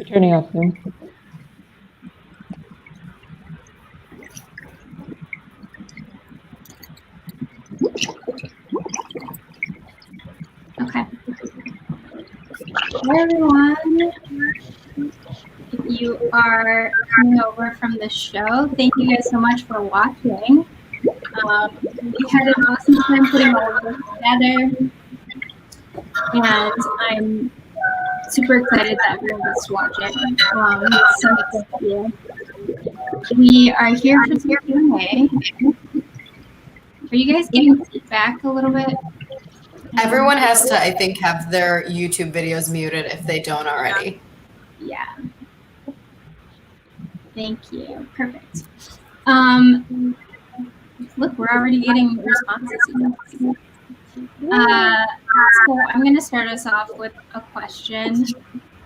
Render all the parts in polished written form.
turning off Zoom. Okay. Hi everyone. If you are coming over from the show, thank you guys so much for watching. We had an awesome time putting all of this together, and I'm super excited that everyone gets to watch it. So thank you. We are here for some Q&A. Are you guys getting feedback a little bit? Everyone has to, I think, have their YouTube videos muted if they don't already. Yeah. Thank you. Perfect. Look, we're already getting responses. So I'm going to start us off with a question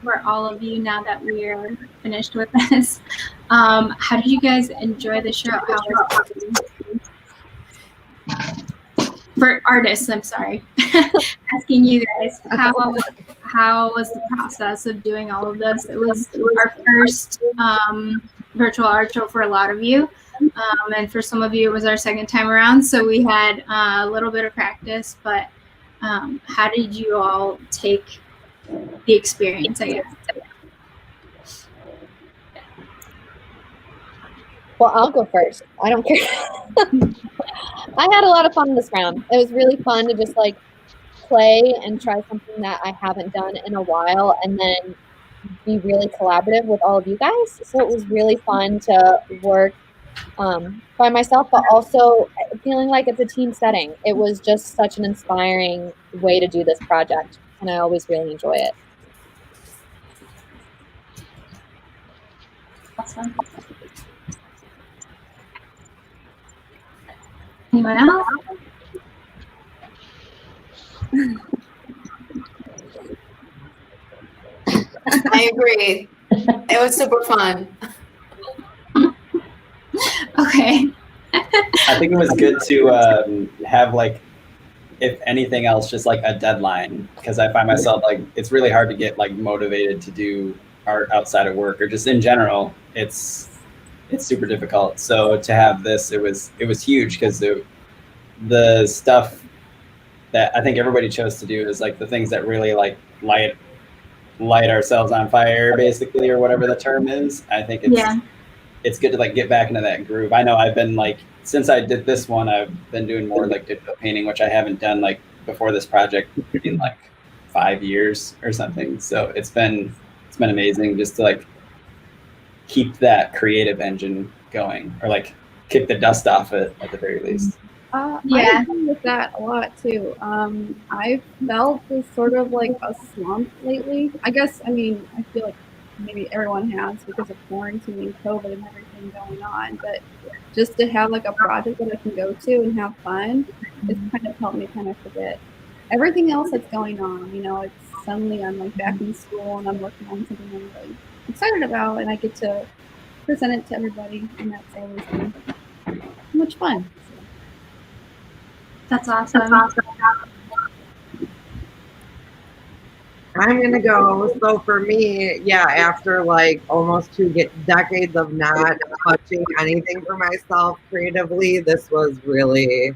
for all of you now that we're finished with this. How did you guys enjoy the show? How was it? For artists, I'm sorry. Asking you guys, how was the process of doing all of this? It was our first virtual art show for a lot of you. And for some of you, it was our second time around. So we had a little bit of practice, but how did you all take the experience, I guess? Well, I'll go first. I don't care. I had a lot of fun this round. It was really fun to just like play and try something that I haven't done in a while, and then be really collaborative with all of you guys. So it was really fun to work by myself, but also feeling like it's a team setting. It was just such an inspiring way to do this project, and I always really enjoy it. Awesome. Anyone else? I agree. It was super fun. Okay. I think it was good to have, like, if anything else, just like a deadline, because I find myself like it's really hard to get like motivated to do art outside of work, or just in general. It's super difficult. So to have this, it was huge, because the stuff that I think everybody chose to do is like the things that really like light ourselves on fire, basically, or whatever the term is. I think it's good to like get back into that groove. I know I've been like, since I did this one, I've been doing more like digital painting, which I haven't done like before this project in like 5 years or something. So it's been amazing just to like keep that creative engine going, or like kick the dust off it at the very least. I agree with that a lot too. I've felt this sort of like a slump lately. I guess, I mean, I feel like maybe everyone has because of quarantine and COVID and everything going on, but just to have like a project that I can go to and have fun, it's kind of helped me kind of forget everything else that's going on. You know, it's suddenly I'm like back in school and I'm working on something I'm really excited about, and I get to present it to everybody, and that's always been much fun. That's awesome. I'm gonna go. So for me, yeah, after like almost 2 decades of not touching anything for myself creatively, this was really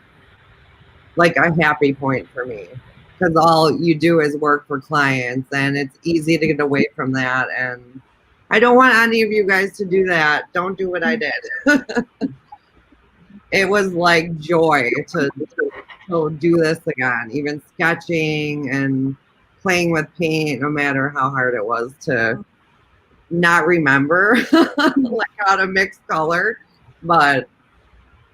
like a happy point for me, because all you do is work for clients, and it's easy to get away from that. And I don't want any of you guys to do that. Don't do what I did. It was like joy to do this again, even sketching and playing with paint, no matter how hard it was to not remember like how to mix color. But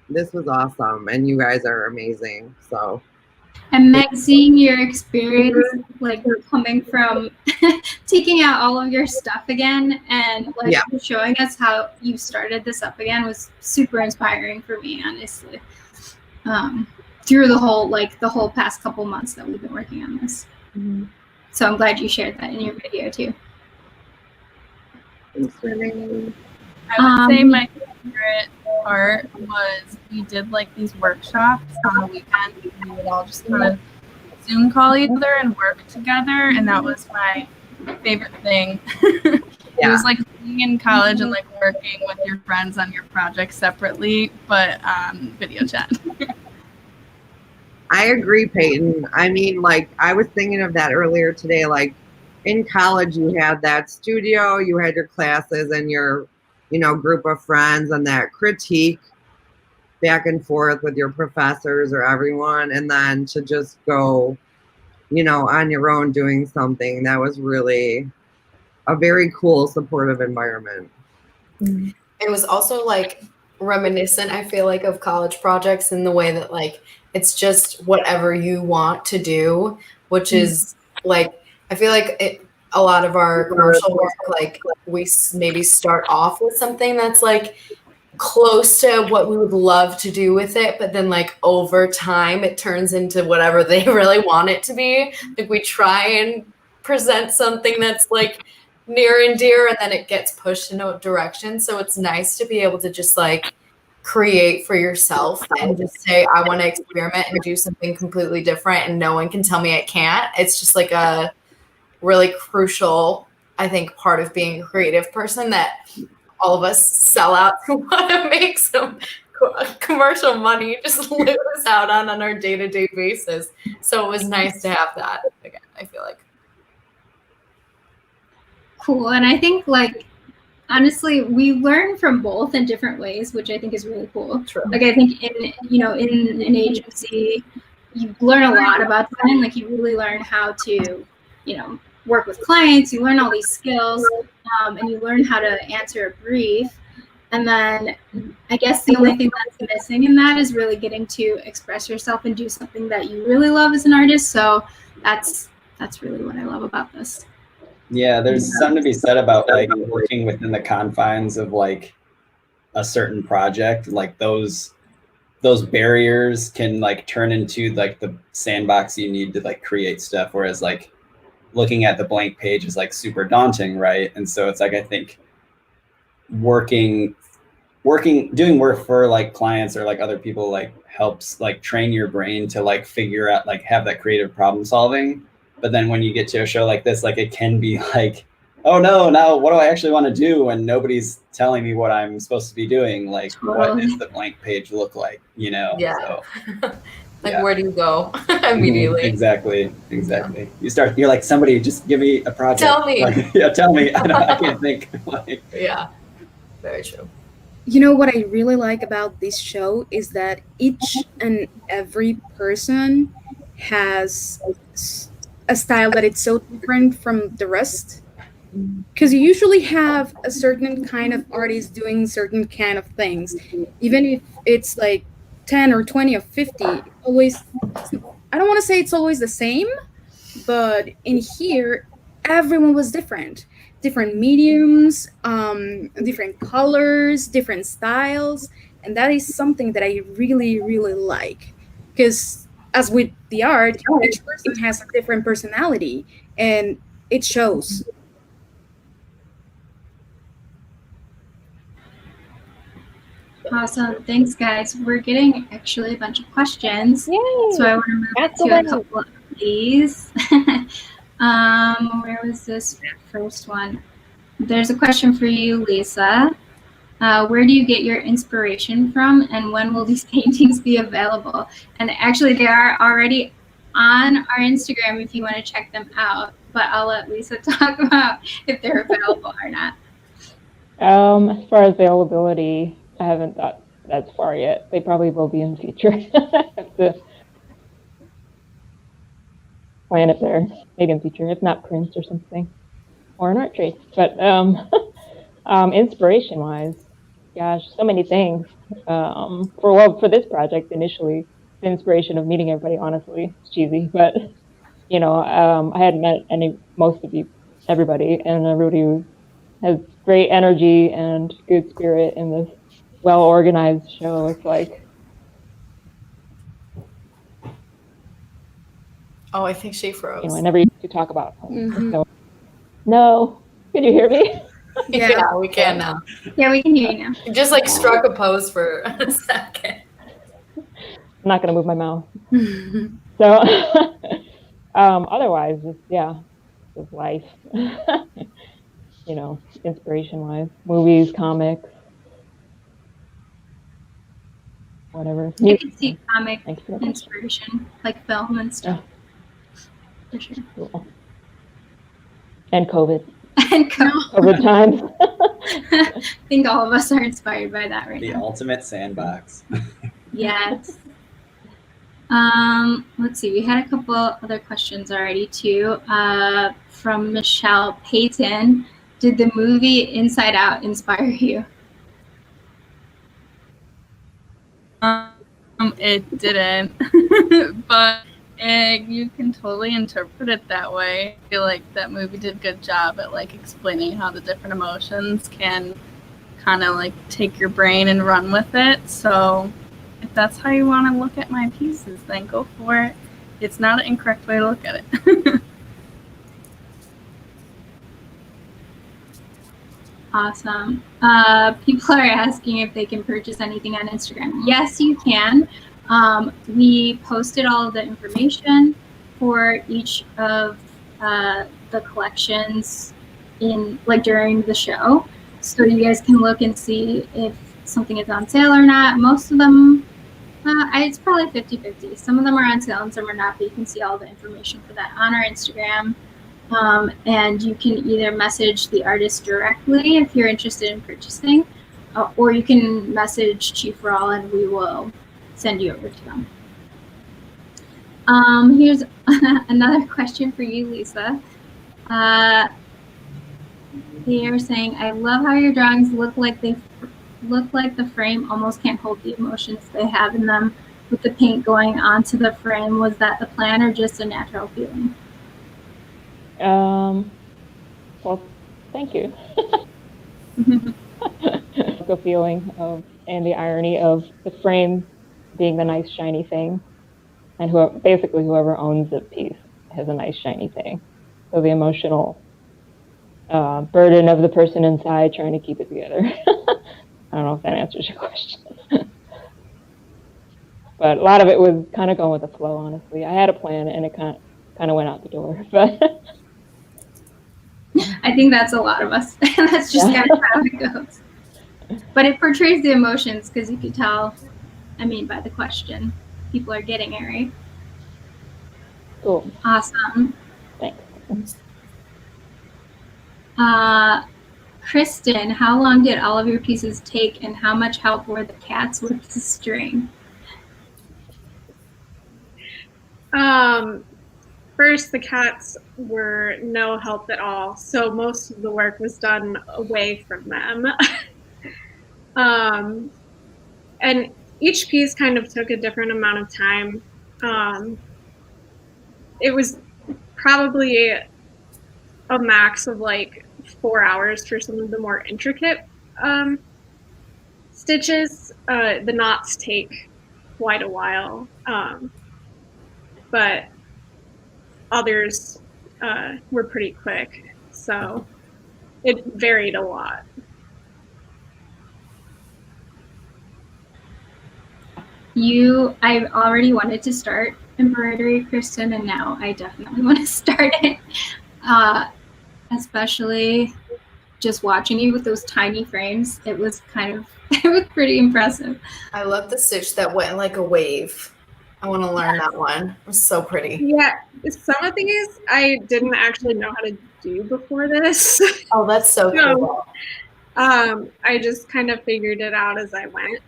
this was awesome, and you guys are amazing. So, and Meg, seeing your experience, like coming from taking out all of your stuff again and like showing us how you started this up again was super inspiring for me, honestly. Through the whole past couple months that we've been working on this. Mm-hmm. So I'm glad you shared that in your video too. thanks for me. I would say my favorite part was we did like these workshops on the weekend. We would all just kind of Zoom call each other and work together, and that was my favorite thing. It was like being in college and like working with your friends on your projects separately, but on video chat. I agree, Peyton. I mean, like, I was thinking of that earlier today. Like, in college, you had that studio, you had your classes and your, group of friends, and that critique back and forth with your professors or everyone. And then to just go, on your own doing something that was really a very cool, supportive environment. It was also like reminiscent, I feel like, of college projects in the way that like it's just whatever you want to do, which is like I feel like a lot of our commercial work, like we maybe start off with something that's like close to what we would love to do with it, but then like over time it turns into whatever they really want it to be. Like we try and present something that's like near and dear, and then it gets pushed in a direction. So it's nice to be able to just like create for yourself and just say, I want to experiment and do something completely different, and no one can tell me I can't. It's just like a really crucial, I think, part of being a creative person that all of us sell out to want to make some commercial money, just lose out on our day-to-day basis. So it was nice to have that again, I feel like. Cool. And I think like honestly, we learn from both in different ways, which I think is really cool. True. Like I think in an agency, you learn a lot about design. Like you really learn how to, work with clients. You learn all these skills, and you learn how to answer a brief. And then I guess the only thing that's missing in that is really getting to express yourself and do something that you really love as an artist. So that's really what I love about this. Yeah, there's something to be said about like working within the confines of like a certain project. Like those barriers can like turn into like the sandbox you need to like create stuff. Whereas like looking at the blank page is like super daunting, right? And so it's like I think doing work for like clients or like other people like helps like train your brain to like figure out like have that creative problem solving. But then when you get to a show like this, like it can be like, oh no, now what do I actually want to do? And nobody's telling me what I'm supposed to be doing. Like, what does the blank page look like? Yeah. So, like, where do you go immediately? Exactly. You're like, somebody just give me a project. Tell me. Like, yeah, tell me. I can't think. Like, yeah, very true. You know what I really like about this show is that each and every person has a style that it's so different from the rest. Because you usually have a certain kind of artist doing certain kind of things. Even if it's like 10 or 20 or 50, always, I don't want to say it's always the same, but in here, everyone was different. Different mediums, different colors, different styles. And that is something that I really, really like. Because as with the art, each person has a different personality, and it shows. Awesome. Thanks, guys. We're getting actually a bunch of questions. Yay. So I want to move to a couple of these. Where was this first one? There's a question for you, Lisa. Where do you get your inspiration from, and when will these paintings be available? And actually, they are already on our Instagram if you want to check them out. But I'll let Lisa talk about if they're available or not. As far as availability, I haven't thought that far yet. They probably will be in the future. I have to plan it there, maybe in the future, if not prints or something, or an art trade. But inspiration-wise, gosh, so many things. For this project, initially, the inspiration of meeting everybody, honestly, it's cheesy, but I hadn't met most of everybody, and everybody has great energy and good spirit in this well-organized show. It's like, oh, I think she froze. I never used to talk about. So, no, can you hear me? Yeah, we can now. Yeah, we can hear you now. You just like struck a pose for a second. I'm not gonna move my mouth. So, otherwise, just life. you know, inspiration-wise, movies, comics, whatever. I can see comic Thank you for the question. inspiration, like film and stuff. For sure. Cool. And COVID. And COVID times. I think all of us are inspired by that right The now. ultimate sandbox. Yes. Let's see. We had a couple other questions already too. From Michelle Payton. Did the movie Inside Out inspire you? It didn't, but you can totally interpret it that way. I feel like that movie did a good job at like explaining how the different emotions can kind of like take your brain and run with it. So if that's how you want to look at my pieces, then go for it. It's not an incorrect way to look at it. Awesome. People are asking if they can purchase anything on Instagram. Yes, you can. We posted all of the information for each of the collections in like during the show, so you guys can look and see if something is on sale or not. Most of them, it's probably 50-50. Some of them are on sale and some are not, but you can see all the information for that on our Instagram. And you can either message the artist directly if you're interested in purchasing, or you can message Chii for All and we will send you over to them. Here's another question for you, Lisa. They are saying, I love how your drawings look like the frame almost can't hold the emotions they have in them with the paint going onto the frame. Was that the plan or just a natural feeling? Well, thank you. The feeling of, and the irony of the frame being the nice shiny thing, and whoever owns the piece has a nice shiny thing. So the emotional burden of the person inside trying to keep it together. I don't know if that answers your question. But a lot of it was kind of going with the flow, honestly. I had a plan and it kind of went out the door. But I think that's a lot of us. That's just kind of how it goes. But it portrays the emotions because you could tell, I mean, by the question, people are getting it, right? Cool. Awesome. Thanks. Kristen, how long did all of your pieces take and how much help were the cats with the string? First, the cats were no help at all, so most of the work was done away from them. And each piece kind of took a different amount of time. It was probably a max of like 4 hours for some of the more intricate stitches. The knots take quite a while, but others were pretty quick, so it varied a lot. I already wanted to start embroidery, Kristen, and now I definitely want to start it. Especially just watching you with those tiny frames, it was pretty impressive. I love the stitch that went like a wave. I want to learn that one. It was so pretty. Yeah, some of the things I didn't actually know how to do before this. Oh, that's so cool. I just kind of figured it out as I went.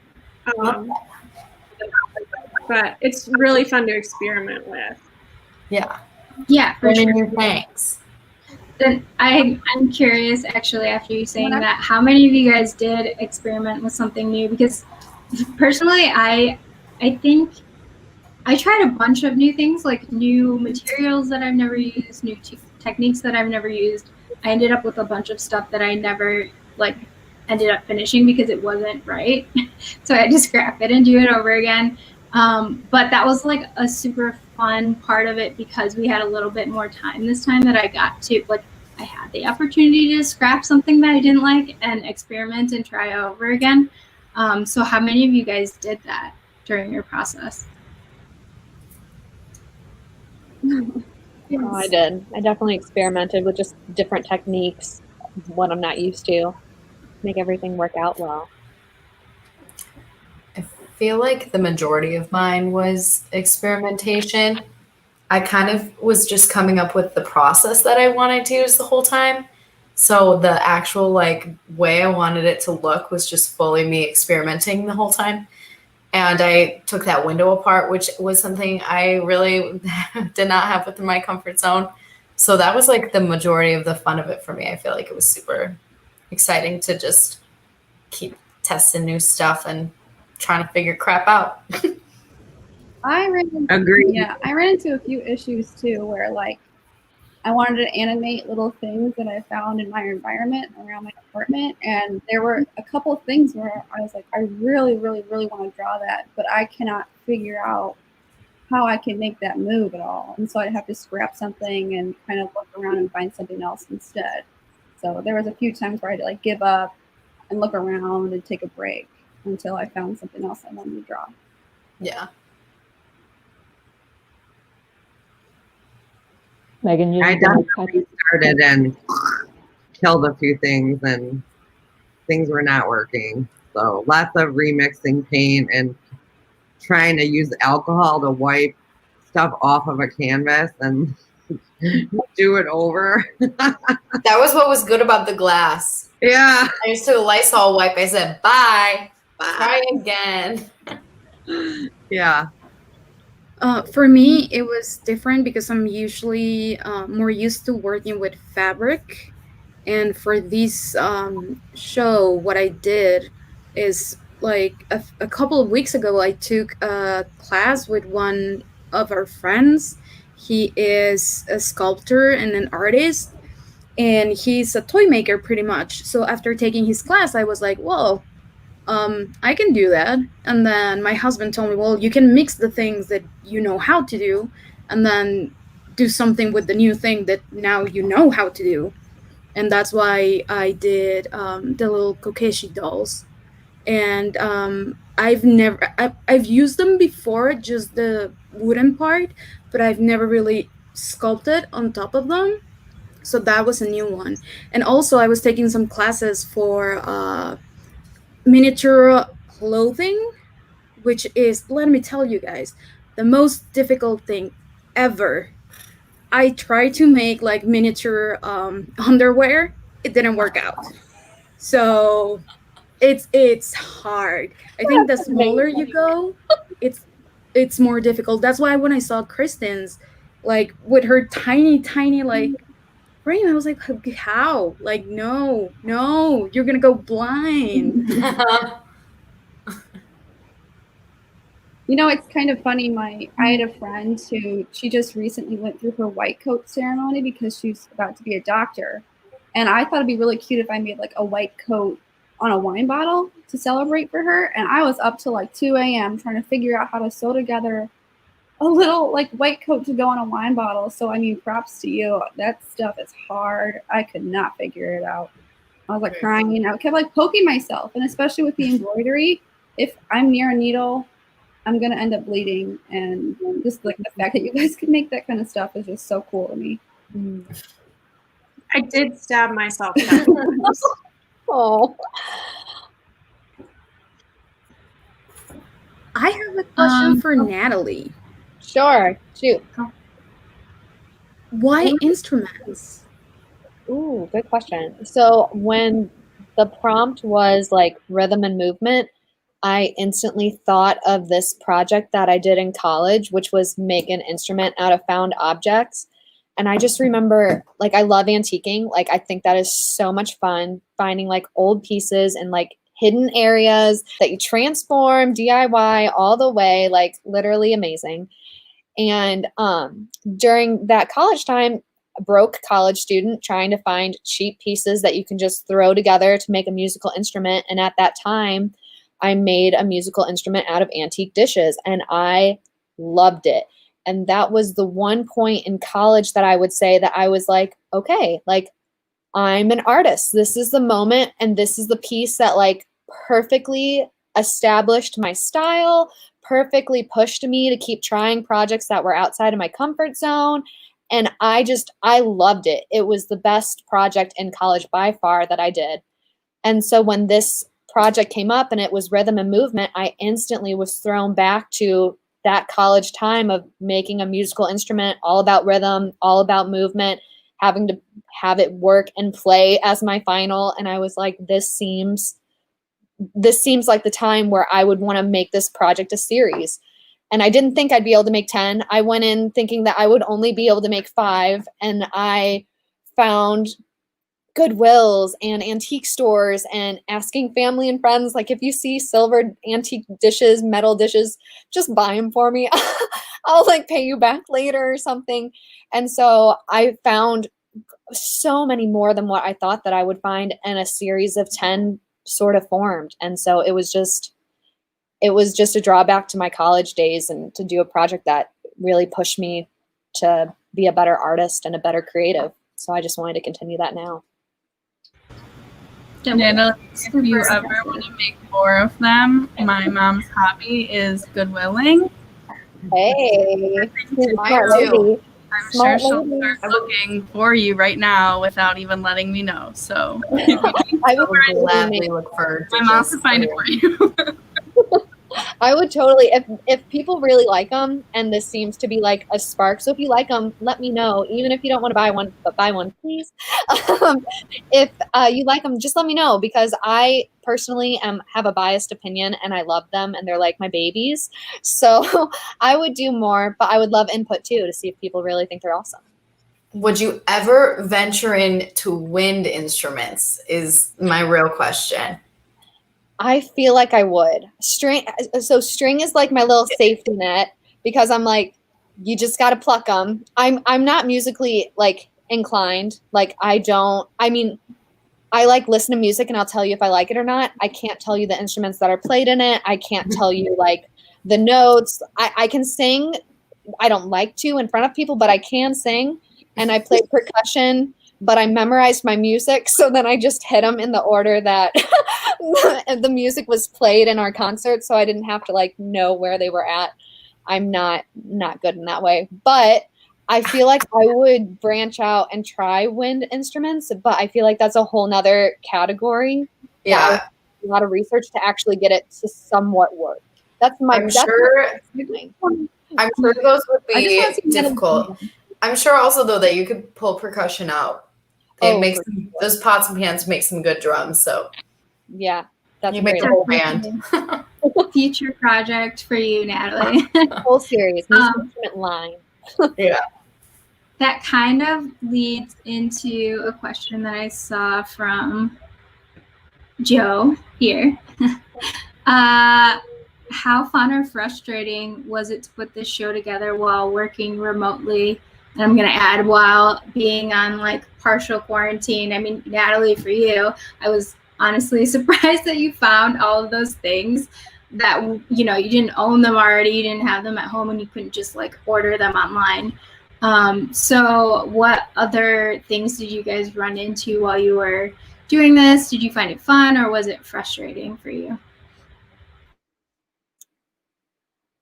But it's really fun to experiment with. Yeah. Yeah, for sure. New things. Then I'm curious, actually, after you saying that, how many of you guys did experiment with something new? Because personally, I think I tried a bunch of new things, like new materials that I've never used, new techniques that I've never used. I ended up with a bunch of stuff that I never ended up finishing because it wasn't right. So I had to scrap it and do it over again. But that was like a super fun part of it because we had a little bit more time this time that I got to, I had the opportunity to scrap something that I didn't like and experiment and try over again. So how many of you guys did that during your process? Yes. Oh, I did. I definitely experimented with just different techniques. what I'm not used to, make everything work out well. I feel like the majority of mine was experimentation. I kind of was just coming up with the process that I wanted to use the whole time. So the actual like way I wanted it to look was just fully me experimenting the whole time. And I took that window apart, which was something I really did not have within my comfort zone. So that was like the majority of the fun of it for me. I feel like it was super exciting to just keep testing new stuff and trying to figure crap out. I ran Agreed. Yeah, I ran into a few issues too where like I wanted to animate little things that I found in my environment around my apartment, and there were a couple of things where I was like, I really, really, really want to draw that, but I cannot figure out how I can make that move at all. And so I'd have to scrap something and kind of look around and find something else instead. So there was a few times where I'd like give up and look around and take a break until I found something else I wanted to draw. Yeah. Megan, you I just wanna definitely started and killed a few things, and things were not working. So lots of remixing paint and trying to use alcohol to wipe stuff off of a canvas and do it over. That was what was good about the glass. Yeah. I used to Lysol wipe. I said, bye. Try again. Yeah. For me, it was different because I'm usually more used to working with fabric. And for this show, what I did is like a couple of weeks ago, I took a class with one of our friends. He is a sculptor and an artist, and he's a toy maker pretty much. So after taking his class, I was like, whoa, I can do that. And then my husband told me, well, you can mix the things that you know how to do and then do something with the new thing that now you know how to do. And that's why I did the little Kokeshi dolls. And I've used them before, just the wooden part, but I've never really sculpted on top of them. So that was a new one. And also, I was taking some classes for miniature clothing, which is, let me tell you guys, the most difficult thing ever. I tried to make like miniature underwear. It didn't work out. So it's hard. I think the smaller you go, it's it's more difficult. That's why when I saw Kristen's, like with her tiny, tiny like frame, I was like, how? Like, no, no, you're gonna go blind. You know, it's kind of funny. I had a friend who she just recently went through her white coat ceremony because she's about to be a doctor. And I thought it'd be really cute if I made like a white coat on a wine bottle to celebrate for her. And I was up till like 2 a.m. trying to figure out how to sew together a little like white coat to go on a wine bottle. So I mean, props to you. That stuff is hard. I could not figure it out. I was like crying. I kept like poking myself, and especially with the embroidery, if I'm near a needle, I'm gonna end up bleeding. And just like the fact that you guys can make that kind of stuff is just so cool to me. I did stab myself. Oh, I have a question for Natalie. sure. Shoot. Why instruments? Ooh, good question. So when the prompt was like rhythm and movement, I instantly thought of this project that I did in college, which was make an instrument out of found objects. And I just remember, like, I love antiquing. Like, I think that is so much fun, finding like old pieces and like hidden areas that you transform, DIY all the way, like literally amazing. And during that college time, a broke college student trying to find cheap pieces that you can just throw together to make a musical instrument. And at that time, I made a musical instrument out of antique dishes, and I loved it. And that was the one point in college that I would say that I was like, okay, like I'm an artist. This is the moment, and this is the piece that like perfectly established my style, perfectly pushed me to keep trying projects that were outside of my comfort zone. And I loved it. It was the best project in college by far that I did. And so when this project came up and it was rhythm and movement, I instantly was thrown back to that college time of making a musical instrument, all about rhythm, all about movement, having to have it work and play as my final. And I was like, this seems like the time where I would want to make this project a series. And I didn't think I'd be able to make 10. I went in thinking that I would only be able to make 5. And I found Goodwills and antique stores and asking family and friends, like, if you see silver antique dishes, metal dishes, just buy them for me. I'll like pay you back later or something. And so I found so many more than what I thought that I would find, and a series of 10 sort of formed. And so it was just a drawback to my college days and to do a project that really pushed me to be a better artist and a better creative. So I just wanted to continue that now. Yeah, if you ever want to make more of them, my mom's hobby is Goodwilling. Hey, Mine too. I'm sure she'll start looking for you right now without even letting me know. So I would gladly look for. I'm off to find it for you. I would totally, if people really like them, and this seems to be like a spark. So if you like them, let me know. Even if you don't want to buy one, but buy one, please. If you like them, just let me know, because I personally have a biased opinion and I love them and they're like my babies. So I would do more, but I would love input too to see if people really think they're awesome. Would you ever venture into wind instruments? Is my real question. I feel like I would. String is like my little safety net, because I'm like, you just got to pluck them. I'm not musically like inclined. Like I like listen to music and I'll tell you if I like it or not. I can't tell you the instruments that are played in it. I can't tell you like the notes. I can sing. I don't like to in front of people, but I can sing, and I play percussion. But I memorized my music, so then I just hit them in the order that the music was played in our concert, so I didn't have to like know where they were at. I'm not good in that way, but I feel like I would branch out and try wind instruments, but I feel like that's a whole nother category. Yeah, a lot of research to actually get it to somewhat work. I'm sure those would be difficult. I'm sure also though that you could pull percussion out. Those pots and pans make some good drums. So yeah, that's you make a whole band. Future project for you, Natalie. Whole series, instrument line. Yeah. That kind of leads into a question that I saw from Joe here. How fun or frustrating was it to put this show together while working remotely? And I'm going to add, while being on like partial quarantine. I mean, Natalie, for you, I was honestly surprised that you found all of those things that, you know, you didn't own them already, you didn't have them at home, and you couldn't just like order them online. So what other things did you guys run into while you were doing this? Did you find it fun, or was it frustrating for you?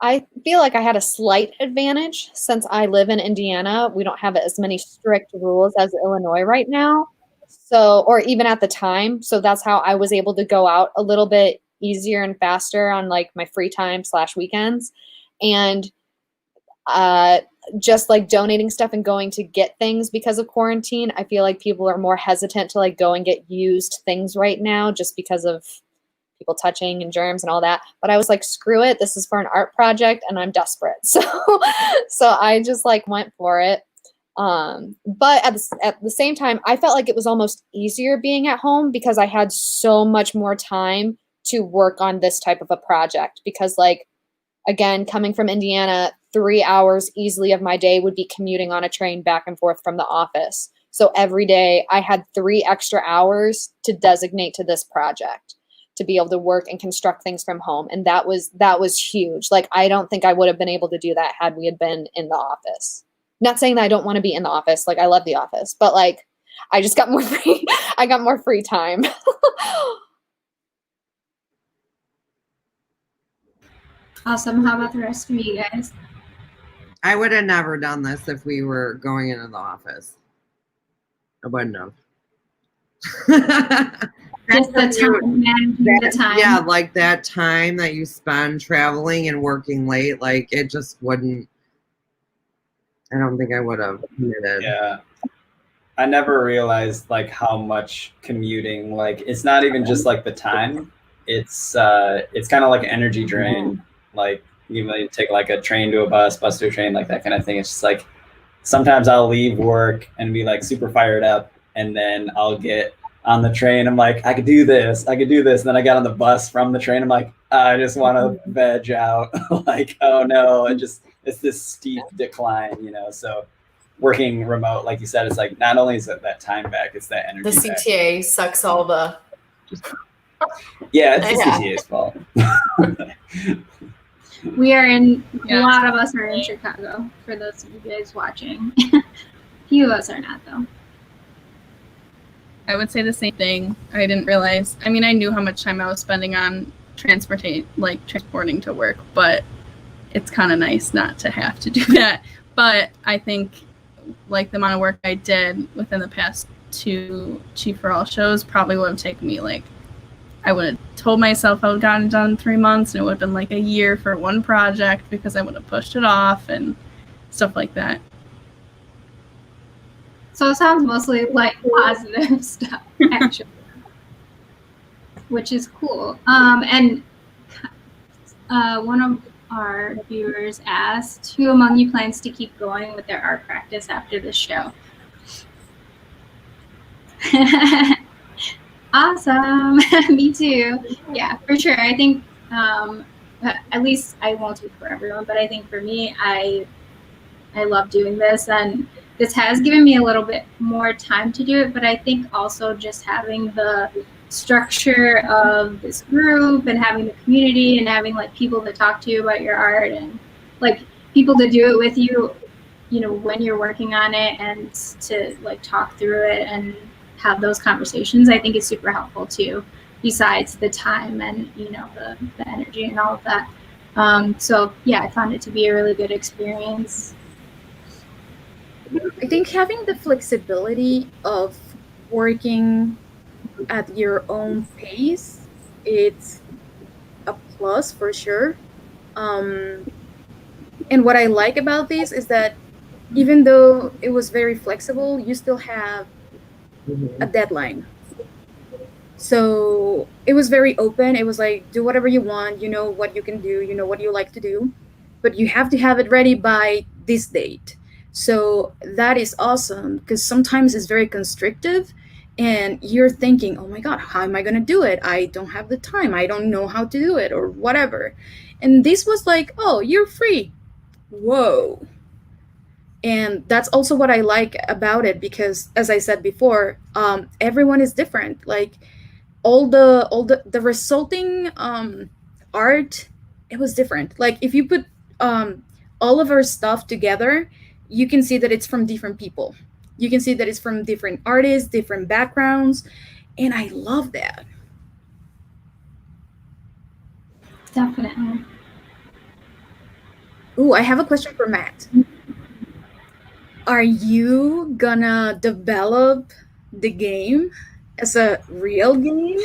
I feel like I had a slight advantage since I live in Indiana. We don't have as many strict rules as Illinois right now. So, or even at the time. So that's how I was able to go out a little bit easier and faster on like my free time / weekends. And just like donating stuff and going to get things because of quarantine, I feel like people are more hesitant to like go and get used things right now just because of people touching and germs and all that. But I was like, screw it, this is for an art project and I'm desperate. So I just like went for it. But at the same time, I felt like it was almost easier being at home because I had so much more time to work on this type of a project, because like, again, coming from Indiana, 3 hours easily of my day would be commuting on a train back and forth from the office. So every day I had 3 extra hours to designate to this project to be able to work and construct things from home. And that was huge. Like, I don't think I would have been able to do that had we had been in the office. Not saying that I don't want to be in the office. Like, I love the office, but like, I just got more free. I got more free time. Awesome. How about the rest of you guys? I would have never done this if we were going into the office. I wouldn't have. Just the time, managing the time. Yeah, like that time that you spend traveling and working late, like it just wouldn't. I don't think I would have committed. Yeah. I never realized like how much commuting, like it's not even just like the time. It's kind of like an energy drain. Like even though you take like a train to a bus to a train, like that kind of thing. It's just like sometimes I'll leave work and be like super fired up, and then I'll get on the train. I'm like, I could do this. And then I got on the bus from the train. I'm like, I just want to veg out. Like, oh no, it's this steep decline, you know? So working remote, like you said, it's like, not only is it that time back, it's that energy The back. CTA sucks all the. Yeah, it's the CTA's fault. We are in, a lot of us are in Chicago, for those of you guys watching. Few of us are not, though. I would say the same thing. I didn't realize. I mean, I knew how much time I was spending on transporting to work, but it's kind of nice not to have to do that. But I think, like, the amount of work I did within the past 2 Chii for All shows probably would have taken me, like, I would have told myself I would have gotten it done in 3 months, and it would have been like a year for one project because I would have pushed it off and stuff like that. So it sounds mostly like positive stuff, actually, which is cool. And one of our viewers asked, who among you plans to keep going with their art practice after the show? Awesome. Me too. Yeah, for sure. I think, at least I won't speak for everyone, but I think for me, I love doing this, and this has given me a little bit more time to do it, but I think also just having the structure of this group and having the community and having like people to talk to you about your art and like people to do it with you, you know, when you're working on it, and to like talk through it and have those conversations, I think is super helpful too, besides the time and, you know, the energy and all of that. So yeah, I found it to be a really good experience. I think having the flexibility of working at your own pace, it's a plus for sure. And what I like about this is that even though it was very flexible, you still have a deadline. So it was very open. It was like, do whatever you want, you know what you can do, you know what you like to do, but you have to have it ready by this date. So that is awesome, because sometimes it's very constrictive and you're thinking, oh my God, how am I going to do it? I don't have the time. I don't know how to do it or whatever. And this was like, oh, you're free. Whoa. And that's also what I like about it, because as I said before, everyone is different. Like all the resulting art, it was different. Like if you put all of our stuff together, you can see that it's from different people. You can see that it's from different artists, different backgrounds, and I love that. Definitely. Ooh, I have a question for Matt. Are you gonna develop the game as a real game?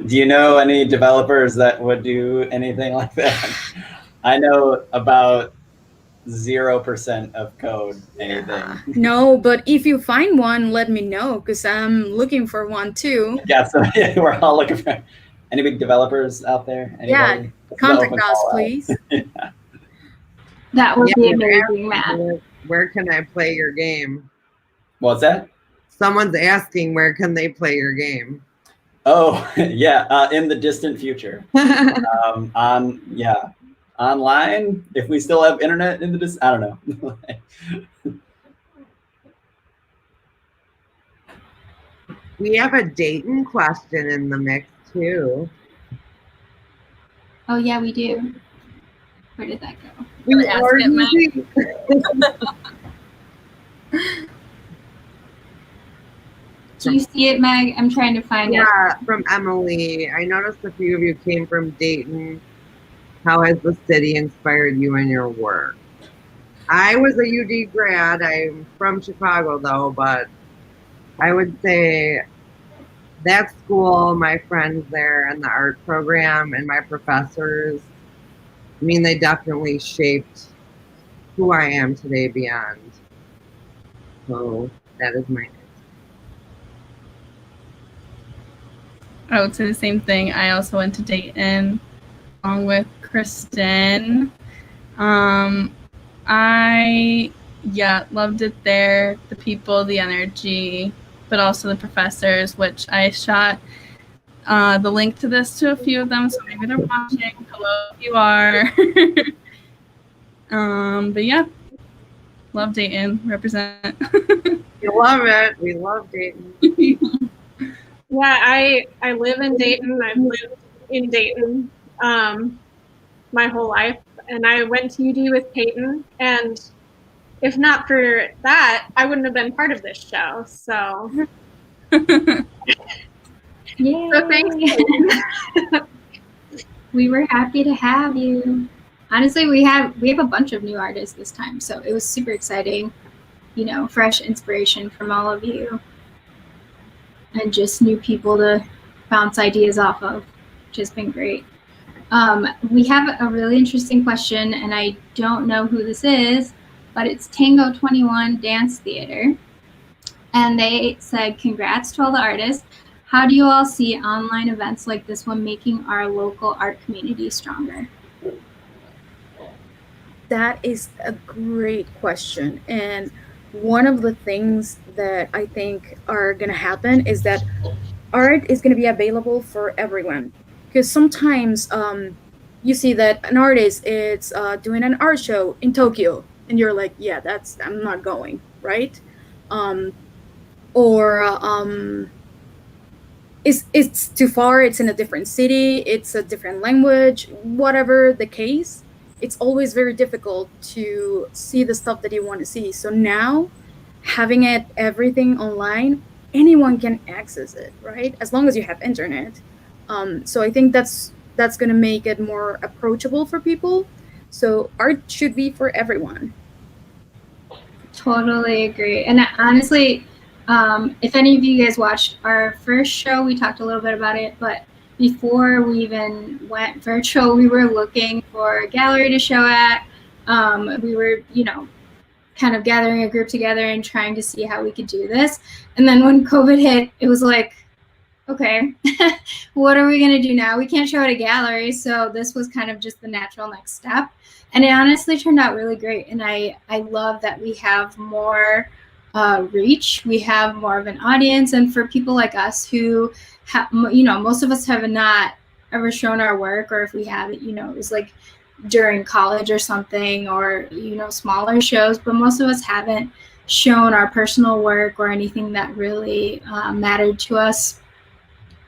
Do you know any developers that would do anything like that? I know about 0% of code, anything. No, but if you find one, let me know, because I'm looking for one too. Yeah, so we're all looking for any big developers out there. Anybody? Yeah, contact us, please. Yeah. That would be amazing, Matt. Where can I play your game? What's that? Someone's asking where can they play your game? Oh, yeah, in the distant future. Online, if we still have internet in the I don't know. We have a Dayton question in the mix too. Oh yeah, we do. Where did that go? We ask are it, Matt. using- Do you see it, Meg? I'm trying to find it. Yeah, from Emily. I noticed a few of you came from Dayton. How has the city inspired you in your work? I was a UD grad. I'm from Chicago though, but I would say that school, my friends there, and the art program, and my professors. I mean, they definitely shaped who I am today beyond. So that is my answer. I would say the same thing. I also went to Dayton along with Kristen. I loved it there. The people, the energy, but also the professors, which I shot the link to this to a few of them, so maybe they're watching. Hello, if you are. But yeah, love Dayton. Represent. We love it. We love Dayton. Yeah, I live in Dayton. I've lived in Dayton my whole life, and I went to UD with Peyton. And if not for that, I wouldn't have been part of this show. So, Yay. so thanks. We were happy to have you. Honestly, we have a bunch of new artists this time, so it was super exciting. You know, fresh inspiration from all of you, and just new people to bounce ideas off of, which has been great. We have a really interesting question, and I don't know who this is, but it's Tango 21 Dance Theater. And they said, congrats to all the artists. How do you all see online events like this one making our local art community stronger? That is a great question. And one of the things that I think are going to happen is that art is going to be available for everyone. Because sometimes you see that an artist is doing an art show in Tokyo, and you're like, yeah, I'm not going, right? Or it's too far, it's in a different city, it's a different language, whatever the case, it's always very difficult to see the stuff that you want to see. So now, having everything online, anyone can access it, right? As long as you have internet. So I think that's going to make it more approachable for people. So art should be for everyone. Totally agree. And honestly, if any of you guys watched our first show, we talked a little bit about it, but before we even went virtual, we were looking for a gallery to show at. We were, kind of gathering a group together and trying to see how we could do this. And then when COVID hit, it was like, okay, what are we going to do now? We can't show at a gallery. So this was kind of just the natural next step. And it honestly turned out really great. And I love that we have more reach. We have more of an audience. And for people like us who, most of us have not ever shown our work, or if we have it, it was like during college or something, or, smaller shows. But most of us haven't shown our personal work or anything that really mattered to us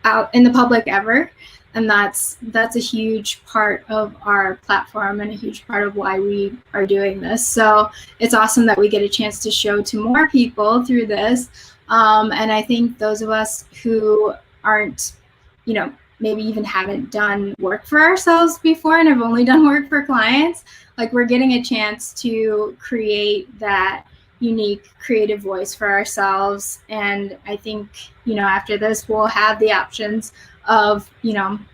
out in the public ever. And that's a huge part of our platform and a huge part of why we are doing this. So it's awesome that we get a chance to show to more people through this. And I think those of us who aren't, maybe even haven't done work for ourselves before and have only done work for clients, like we're getting a chance to create that unique creative voice for ourselves. And I think, after this, we'll have the options of,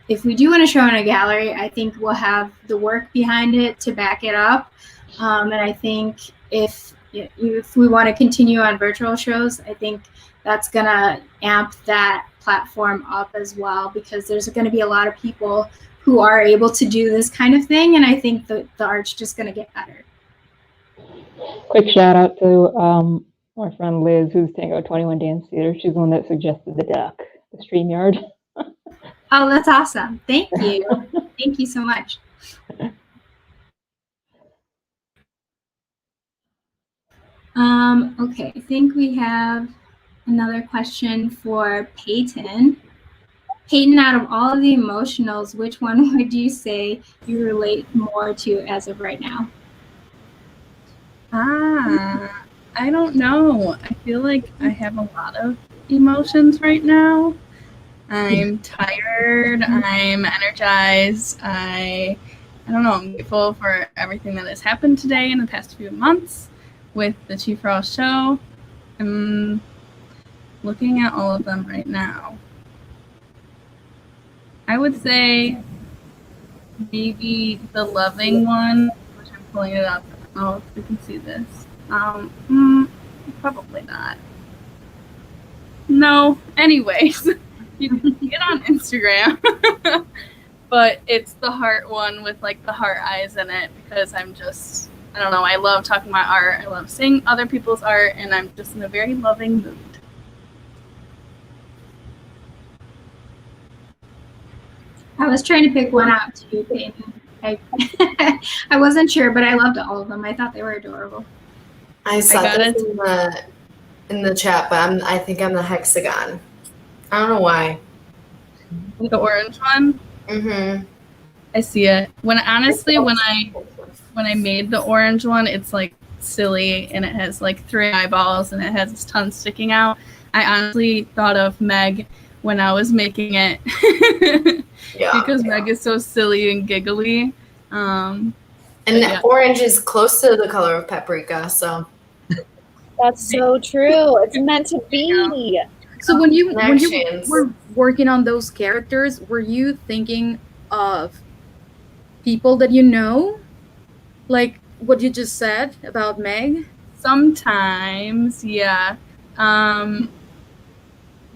if we do want to show in a gallery, I think we'll have the work behind it to back it up. And I think if we want to continue on virtual shows, I think that's going to amp that platform up as well, because there's going to be a lot of people who are able to do this kind of thing. And I think that the art's just going to get better. Quick shout out to our friend Liz, who's Tango 21 Dance Theater. She's the one that suggested the deck, the StreamYard. Oh, that's awesome. Thank you. Thank you so much. Okay, I think we have another question for Peyton. Peyton, out of all of the emotionals, which one would you say you relate more to as of right now? I don't know. I feel like I have a lot of emotions right now. I'm tired. I'm energized. I I don't know, I'm grateful for everything that has happened today in the past few months with the Chii for All show. I'm looking at all of them right now. I would say maybe the loving one, which I'm pulling it up. I don't know if we can see this. Probably not. No. Anyways, you can see it on Instagram. But it's the heart one with like the heart eyes in it because I don't know, I love talking about art. I love seeing other people's art, and I'm just in a very loving mood. I was trying to pick one out too, Peyton. I wasn't sure, but I loved all of them. I thought they were adorable. I saw got this it. in the chat, but I think I'm the hexagon. I don't know why. The orange one. Mm-hmm. I see it. When I made the orange one, it's like silly and it has like 3 eyeballs and it has its tongue sticking out. I honestly thought of Meg when I was making it because Meg is so silly and giggly. And orange is close to the color of paprika, so that's so true. It's meant to be. So when you were working on those characters, were you thinking of people that you know, like what you just said about Meg? Sometimes, yeah.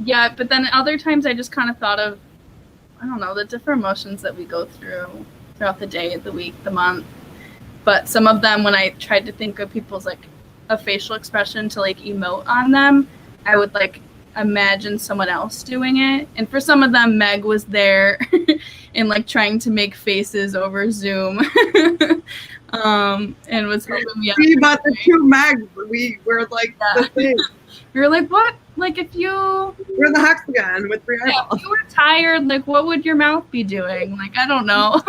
Yeah, but then other times I just kind of thought of, I don't know, the different emotions that we go through throughout the day, the week, the month. But some of them, when I tried to think of people's like a facial expression to like emote on them, I would like imagine someone else doing it. And for some of them, Meg was there and like trying to make faces over Zoom. And was helping me out. See about the 2 Megs, we were like the thing. We were like, what? Like if you we're the hexagon with 3 eyeballs. If you were tired, like what would your mouth be doing? Like I don't know.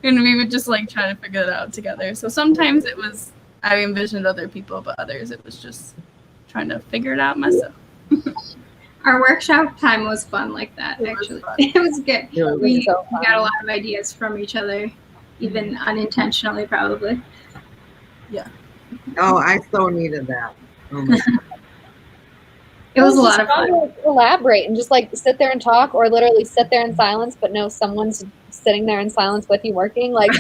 And we would just like try to figure it out together. So sometimes it was I envisioned other people, but others it was just trying to figure it out myself. Our workshop time was fun like that, actually. It was good. We got a lot of ideas from each other, even unintentionally, probably. Yeah. Oh, I so needed that. Oh my God. It was a lot of fun. To collaborate and just like sit there and talk, or literally sit there in silence, but know someone's sitting there in silence with you working. Like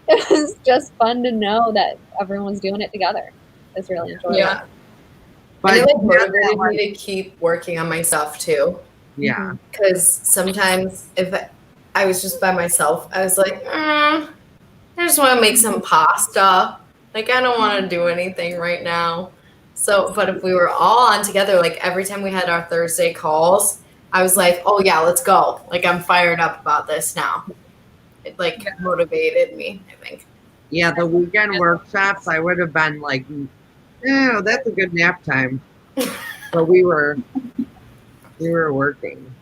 it was just fun to know that everyone's doing it together. It's really enjoyable. Yeah. But it motivated me to keep working on my stuff too. Yeah. Because sometimes if I was just by myself, I was like, I just want to make some pasta. Like, I don't want to do anything right now. So, but if we were all on together, like every time we had our Thursday calls, I was like, oh yeah, let's go. Like, I'm fired up about this now. It like motivated me, I think. Yeah, the weekend workshops, I would have been like, oh, that's a good nap time. But we were working.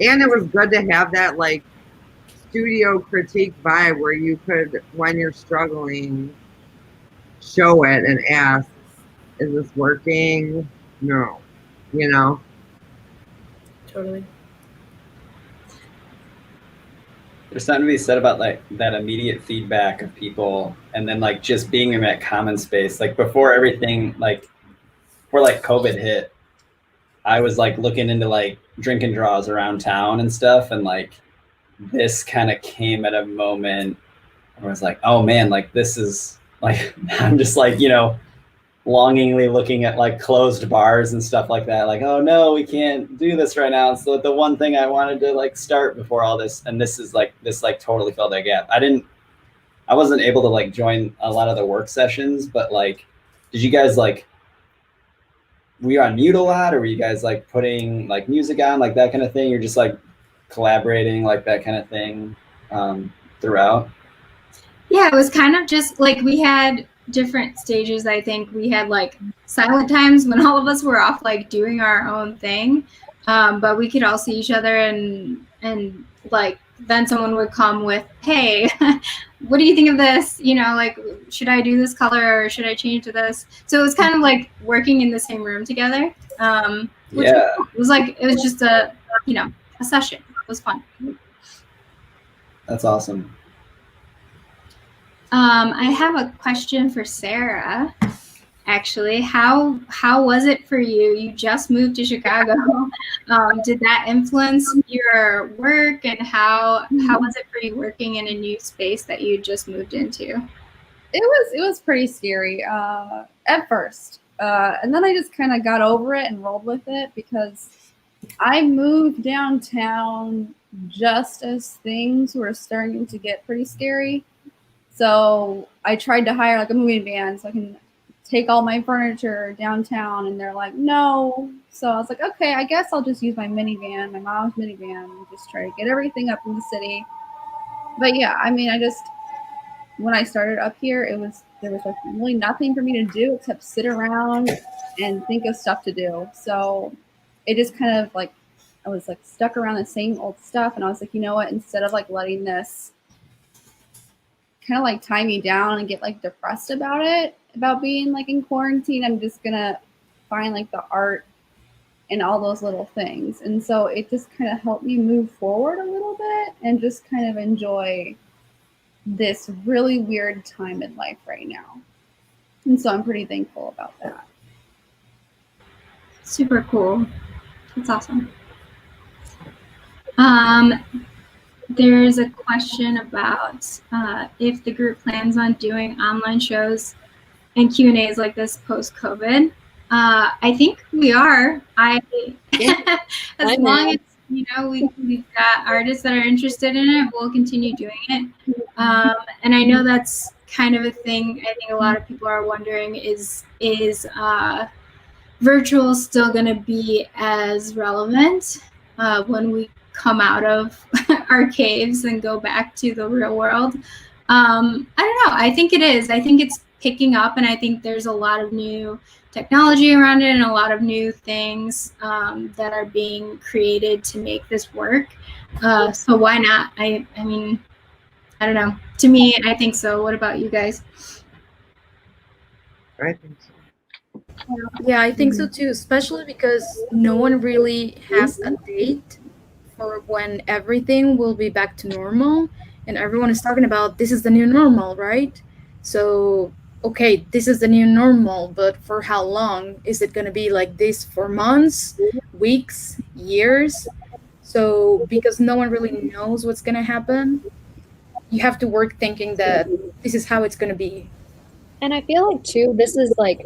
And it was good to have that like studio critique vibe where you could, when you're struggling, show it and ask, is this working? No. You know? Totally. There's something to be said about like that immediate feedback of people, and then like just being in that common space. Like before everything, like before like COVID hit, I was like looking into like drinking draws around town and stuff, and like this kind of came at a moment where I was like, oh man, like this is like I'm just like, you know, longingly looking at like closed bars and stuff like that. Like, oh no, we can't do this right now. It's the one thing I wanted to like start before all this. And this is like, this like totally filled that gap. I wasn't able to like join a lot of the work sessions, but like, did you guys like, were you on mute a lot, or were you guys like putting like music on, like that kind of thing? You're just like collaborating, like that kind of thing throughout? Yeah, it was kind of just like we had different stages. I think we had like silent times when all of us were off like doing our own thing, but we could all see each other, and like then someone would come with, hey, what do you think of this, you know, like should I do this color or should I change to this? So it was kind of like working in the same room together, which was like, it was just a, you know, a session. It was fun. That's awesome. I have a question for Sarah. Actually, how was it for you? You just moved to Chicago. Did that influence your work, and how was it for you working in a new space that you just moved into? It was pretty scary at first, and then I just kind of got over it and rolled with it because I moved downtown just as things were starting to get pretty scary. So I tried to hire like a moving van so I can take all my furniture downtown, and they're like, no. So I was like, okay, I guess I'll just use my minivan, my mom's minivan, and just try to get everything up in the city. But yeah, I mean, I just when I started up here, there was like really nothing for me to do except sit around and think of stuff to do. So it just kind of like I was like stuck around the same old stuff, and I was like, you know what? Instead of like letting this kind of like tie me down and get like depressed about it, about being like in quarantine, I'm just gonna find like the art in all those little things. And so it just kind of helped me move forward a little bit and just kind of enjoy this really weird time in life right now. And so I'm pretty thankful about that. Super cool. That's awesome. Um, there's a question about if the group plans on doing online shows and Q&As like this post-COVID. I think we are. As long as we've got artists that are interested in it, we'll continue doing it. And I know that's kind of a thing. I think a lot of people are wondering is virtual still going to be as relevant when we come out of our caves and go back to the real world? I don't know. I think it is. I think it's picking up, and I think there's a lot of new technology around it and a lot of new things that are being created to make this work. So why not? I mean, I don't know. To me, I think so. What about you guys? I think so. Yeah, I think so too, especially because no one really has a date for when everything will be back to normal. And everyone is talking about this is the new normal, right? So, okay, this is the new normal, but for how long? Is it going to be like this for months, weeks, years? So, because no one really knows what's going to happen, you have to work thinking that this is how it's going to be. And I feel like too, this is like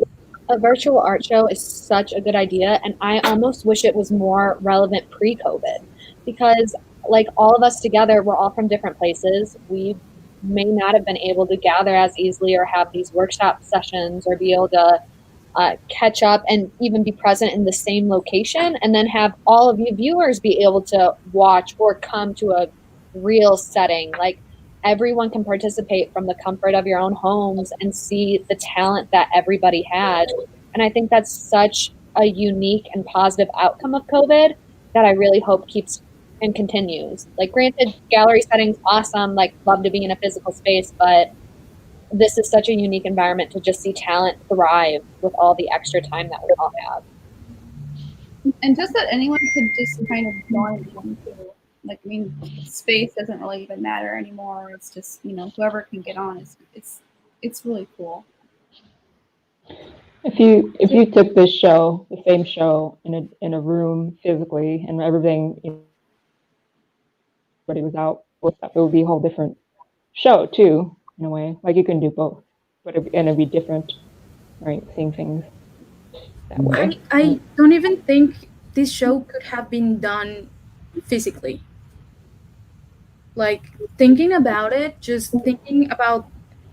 a virtual art show is such a good idea, and I almost wish it was more relevant pre-COVID because like all of us together, we're all from different places. We may not have been able to gather as easily or have these workshop sessions or be able to catch up and even be present in the same location, and then have all of you viewers be able to watch or come to a real setting. Like everyone can participate from the comfort of your own homes and see the talent that everybody had. And I think that's such a unique and positive outcome of COVID that I really hope keeps and continues. Like granted, gallery settings awesome, like love to be in a physical space, but this is such a unique environment to just see talent thrive with all the extra time that we all have. And just that anyone could just kind of join into, like, I mean, space doesn't really even matter anymore. It's just, whoever can get on. It's really cool. If you took this show, the same show, in a room physically, and everything, everybody was out, it would be a whole different show too, in a way. Like you can do both, but it'd be different, right? Seeing things that way. I don't even think this show could have been done physically. Like thinking about it, just thinking about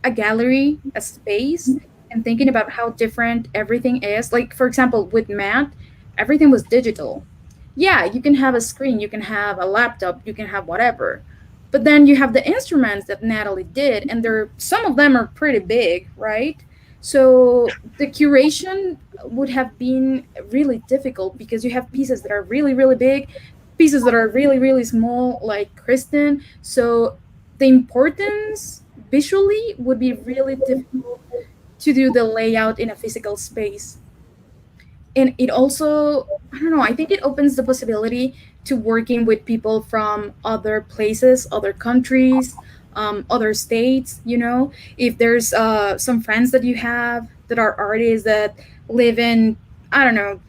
a gallery, a space, and thinking about how different everything is. Like, for example, with Matt, everything was digital. Yeah, you can have a screen, you can have a laptop, you can have whatever. But then you have the instruments that Natalie did, and some of them are pretty big, right? So the curation would have been really difficult because you have pieces that are really, really big, pieces that are really, really small, like Kristen. So the importance visually would be really difficult to do the layout in a physical space. And it also, I don't know, I think it opens the possibility to working with people from other places, other countries, other states, you know, if there's some friends that you have that are artists that live in, I don't know,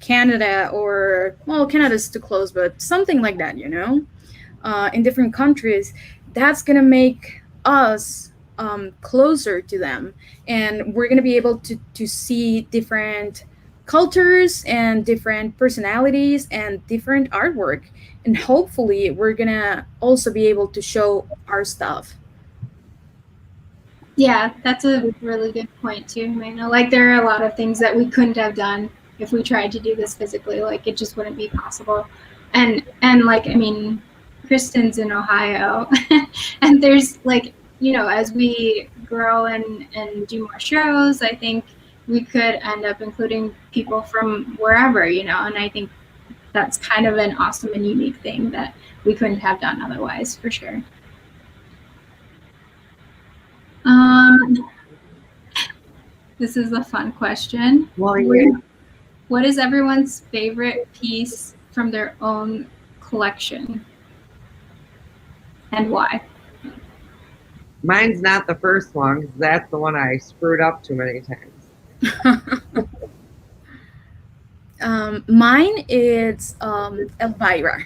Canada, or well, Canada's too close, but something like that, you know, in different countries, that's gonna make us closer to them, and we're gonna be able to see different cultures and different personalities and different artwork, and hopefully we're gonna also be able to show our stuff. Yeah, that's a really good point too. I know, like there are a lot of things that we couldn't have done if we tried to do this physically. Like it just wouldn't be possible. And like I mean, Kristen's in Ohio, and there's like as we grow and do more shows, I think we could end up including people from wherever, and I think that's kind of an awesome and unique thing that we couldn't have done otherwise, for sure. This is a fun question. Well, yeah. What is everyone's favorite piece from their own collection, and why? Mine's not the first one because that's the one I screwed up too many times. Mine is Elvira,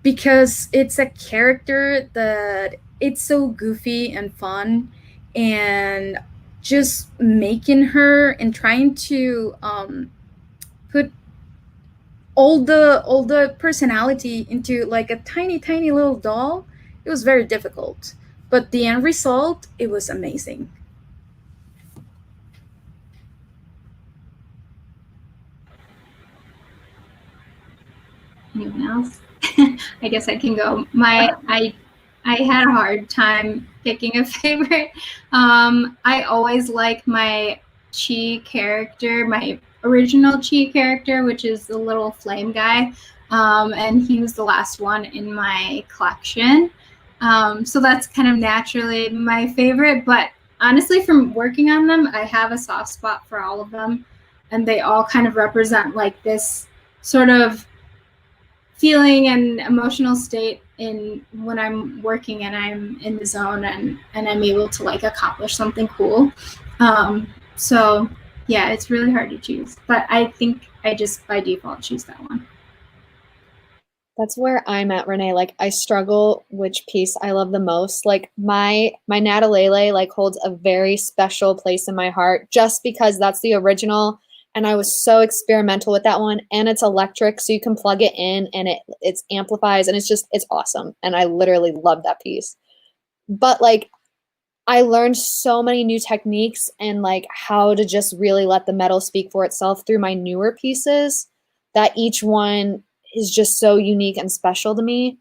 because it's a character that it's so goofy and fun, and just making her and trying to put all the personality into like a tiny little doll, it was very difficult, but the end result, it was amazing. Anyone else? I guess I can go. I had a hard time picking a favorite. I always like my Chii character, my original Chii character, which is the little flame guy, and he was the last one in my collection. So that's kind of naturally my favorite. But honestly, from working on them, I have a soft spot for all of them, and they all kind of represent like this sort of feeling and emotional state in when I'm working and I'm in the zone and I'm able to like accomplish something cool. So yeah, it's really hard to choose, but I think I just by default choose that one. That's where I'm at, Renee. Like I struggle which piece I love the most. Like my Natalele like holds a very special place in my heart just because that's the original, and I was so experimental with that one, and it's electric, so you can plug it in and it amplifies, and it's awesome, and I literally love that piece. But like I learned so many new techniques and like how to just really let the metal speak for itself through my newer pieces, that each one is just so unique and special to me.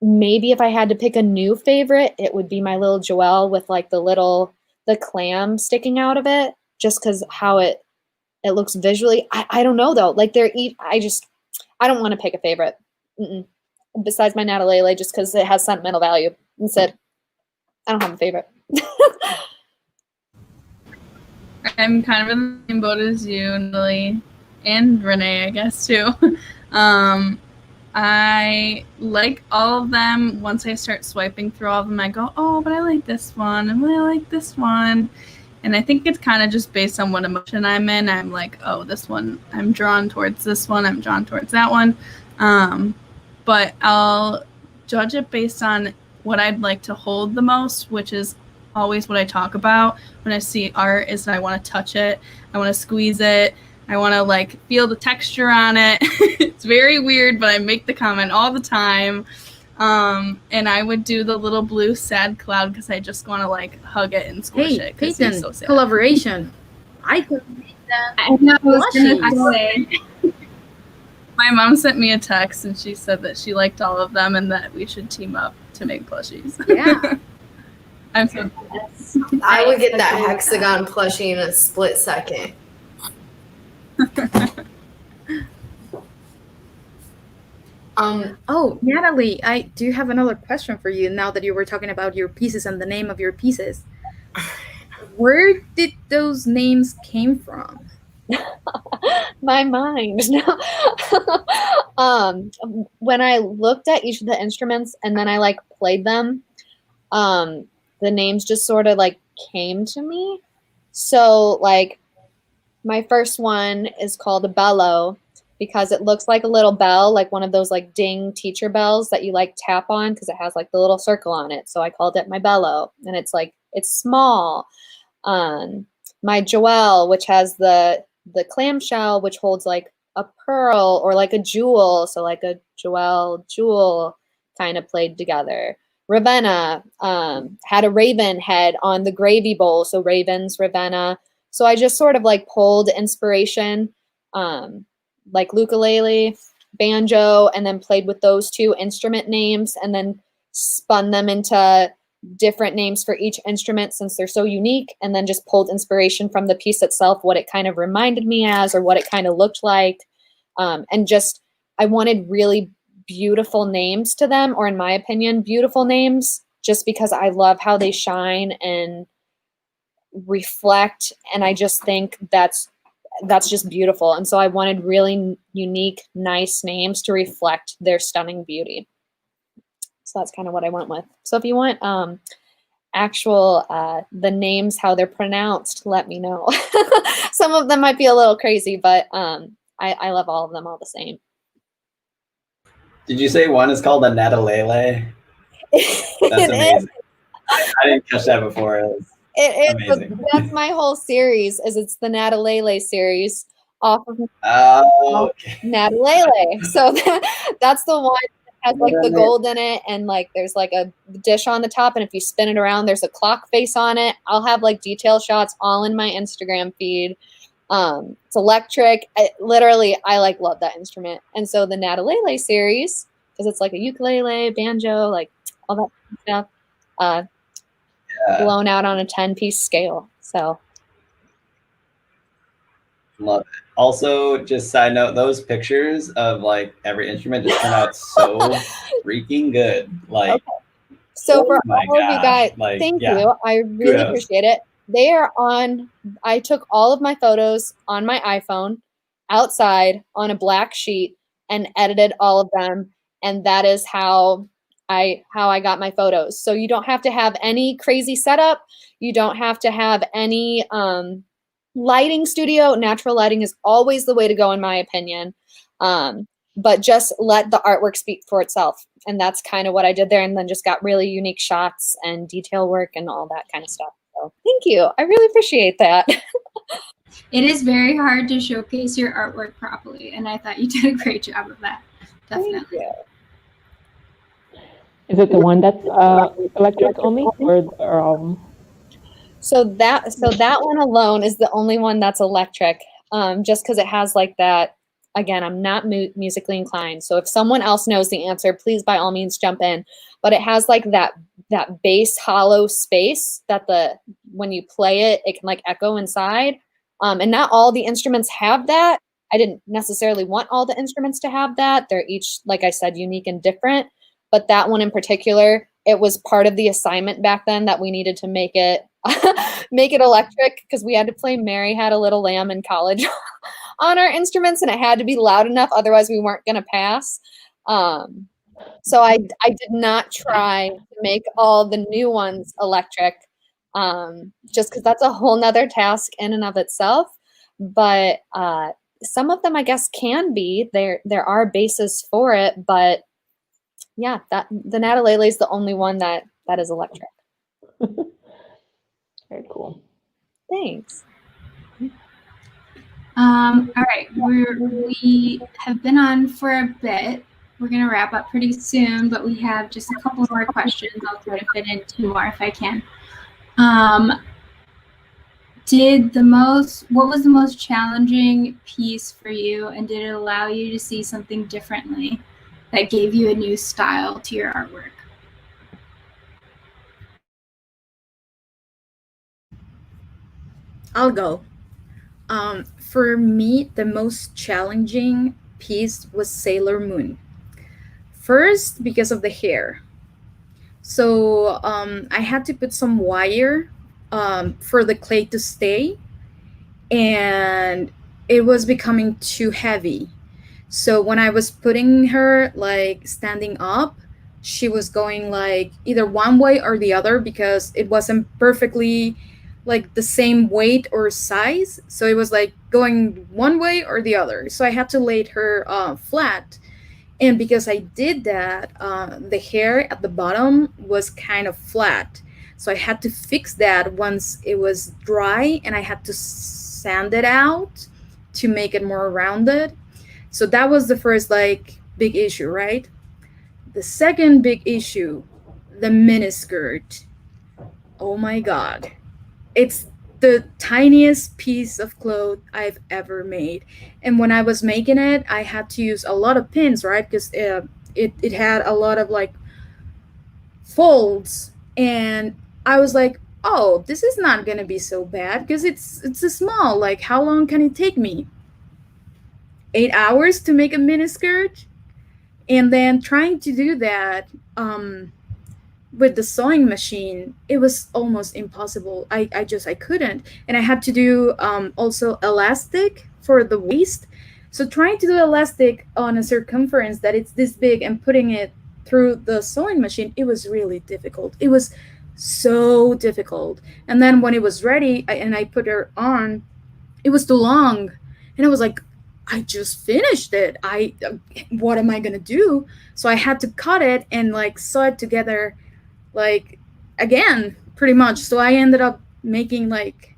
Maybe if I had to pick a new favorite, it would be my little Joelle with like the clam sticking out of it, just because how it looks visually. I don't know though. Like I don't want to pick a favorite. Mm-mm. Besides my Natalele, just because it has sentimental value. Instead, I don't have a favorite. I'm kind of in the same boat as you, Lily, and Renee, I guess too. I like all of them. Once I start swiping through all of them, I go, oh, but I like this one, and I like this one. And I think it's kind of just based on what emotion I'm in. I'm like, oh, this one, I'm drawn towards this one, I'm drawn towards that one. But I'll judge it based on what I'd like to hold the most, which is always what I talk about when I see art, is that I want to touch it, I want to squeeze it, I want to like feel the texture on it. It's very weird, but I make the comment all the time. And I would do the little blue sad cloud because I just want to like hug it and squish it. Because Peyton, he's so sad. collaboration. I could make them. I know I was gonna say. My mom sent me a text and she said that she liked all of them and that we should team up to make plushies. Yeah. I'm so I would get that hexagon plushie in a split second. Oh, Natalie, I do have another question for you now that you were talking about your pieces and the name of your pieces. Where did those names came from? My mind. When I looked at each of the instruments and then I like played them, the names just sort of like came to me. So like my first one is called a bellow because it looks like a little bell, like one of those like ding teacher bells that you like tap on because it has like the little circle on it. So I called it my bellow, and it's like it's small. My Joelle, which has the clamshell, which holds like a pearl or like a jewel, so like a Joelle jewel kind of played together. Ravenna had a raven head on the gravy bowl, so ravens, Ravenna. So I just sort of like pulled inspiration, like ukulele, banjo, and then played with those two instrument names and then spun them into different names for each instrument since they're so unique, and then just pulled inspiration from the piece itself, what it kind of reminded me as or what it kind of looked like. And just, I wanted really beautiful names to them, or in my opinion, beautiful names, just because I love how they shine and reflect, and I just think that's just beautiful. And so I wanted really unique, nice names to reflect their stunning beauty. So that's kind of what I went with. So if you want actual the names, how they're pronounced, let me know. Some of them might be a little crazy, but I love all of them all the same. Did you say one is called a natalele? That's amazing. I didn't catch that before. It is. That's my whole series. It's the Natalele series off of okay. Natalele. So that's the one that has like the gold in it, and like there's like a dish on the top, and if you spin it around, there's a clock face on it. I'll have like detail shots all in my Instagram feed. It's electric. Literally, I like love that instrument. And so the Natalele series, because it's like a ukulele, banjo, like all that stuff. Blown out on a 10-piece scale. So love it. Also, just side note, those pictures of like every instrument just turn out so freaking good. Like, okay. So for all of you guys, like, thank you. I really appreciate it. They are on, I took all of my photos on my iPhone outside on a black sheet and edited all of them. And that is how I got my photos. So you don't have to have any crazy setup. You don't have to have any lighting studio. Natural lighting is always the way to go, in my opinion. But just let the artwork speak for itself. And that's kind of what I did there. And then just got really unique shots and detail work and all that kind of stuff. So thank you. I really appreciate that. It is very hard to showcase your artwork properly. And I thought you did a great job of that. Definitely. Thank you. Is it the one that's electric only, or So that one alone is the only one that's electric, just because it has like that. Again, I'm not musically inclined, so if someone else knows the answer, please by all means jump in. But it has like that bass hollow space that when you play it, it can like echo inside. And not all the instruments have that. I didn't necessarily want all the instruments to have that. They're each, like I said, unique and different. But that one in particular, it was part of the assignment back then that we needed to make it electric, because we had to play Mary Had a Little Lamb in college on our instruments, and it had to be loud enough, otherwise we weren't going to pass. So I did not try to make all the new ones electric, just because that's a whole nother task in and of itself. But some of them, I guess, can be. There are bases for it, but yeah, the Natalele is the only one that is electric. Very cool. Thanks. All right, we have been on for a bit. We're going to wrap up pretty soon, but we have just a couple more questions. I'll try to fit in 2 more if I can. What was the most challenging piece for you, and did it allow you to see something differently that gave you a new style to your artwork? I'll go. For me, the most challenging piece was Sailor Moon. First, because of the hair. So I had to put some wire for the clay to stay, and it was becoming too heavy. So when I was putting her like standing up, she was going like either one way or the other because it wasn't perfectly like the same weight or size. So it was like going one way or the other. So I had to lay her flat. And because I did that, the hair at the bottom was kind of flat. So I had to fix that once it was dry, and I had to sand it out to make it more rounded. So that was the first like big issue, right? The second big issue, the miniskirt. Oh my god. It's the tiniest piece of cloth I've ever made. And when I was making it, I had to use a lot of pins, right? Because it had a lot of like folds. And I was like, oh, this is not gonna be so bad because it's a small. Like, how long can it take me? 8 hours to make a miniskirt? And then trying to do that with the sewing machine, it was almost impossible. I couldn't. And I had to do also elastic for the waist. So trying to do elastic on a circumference that it's this big and putting it through the sewing machine, it was really difficult. It was so difficult. And then when it was ready and I put her on, it was too long. And I was like, I just finished it. What am I gonna do? So I had to cut it and like sew it together, like again, pretty much. So I ended up making like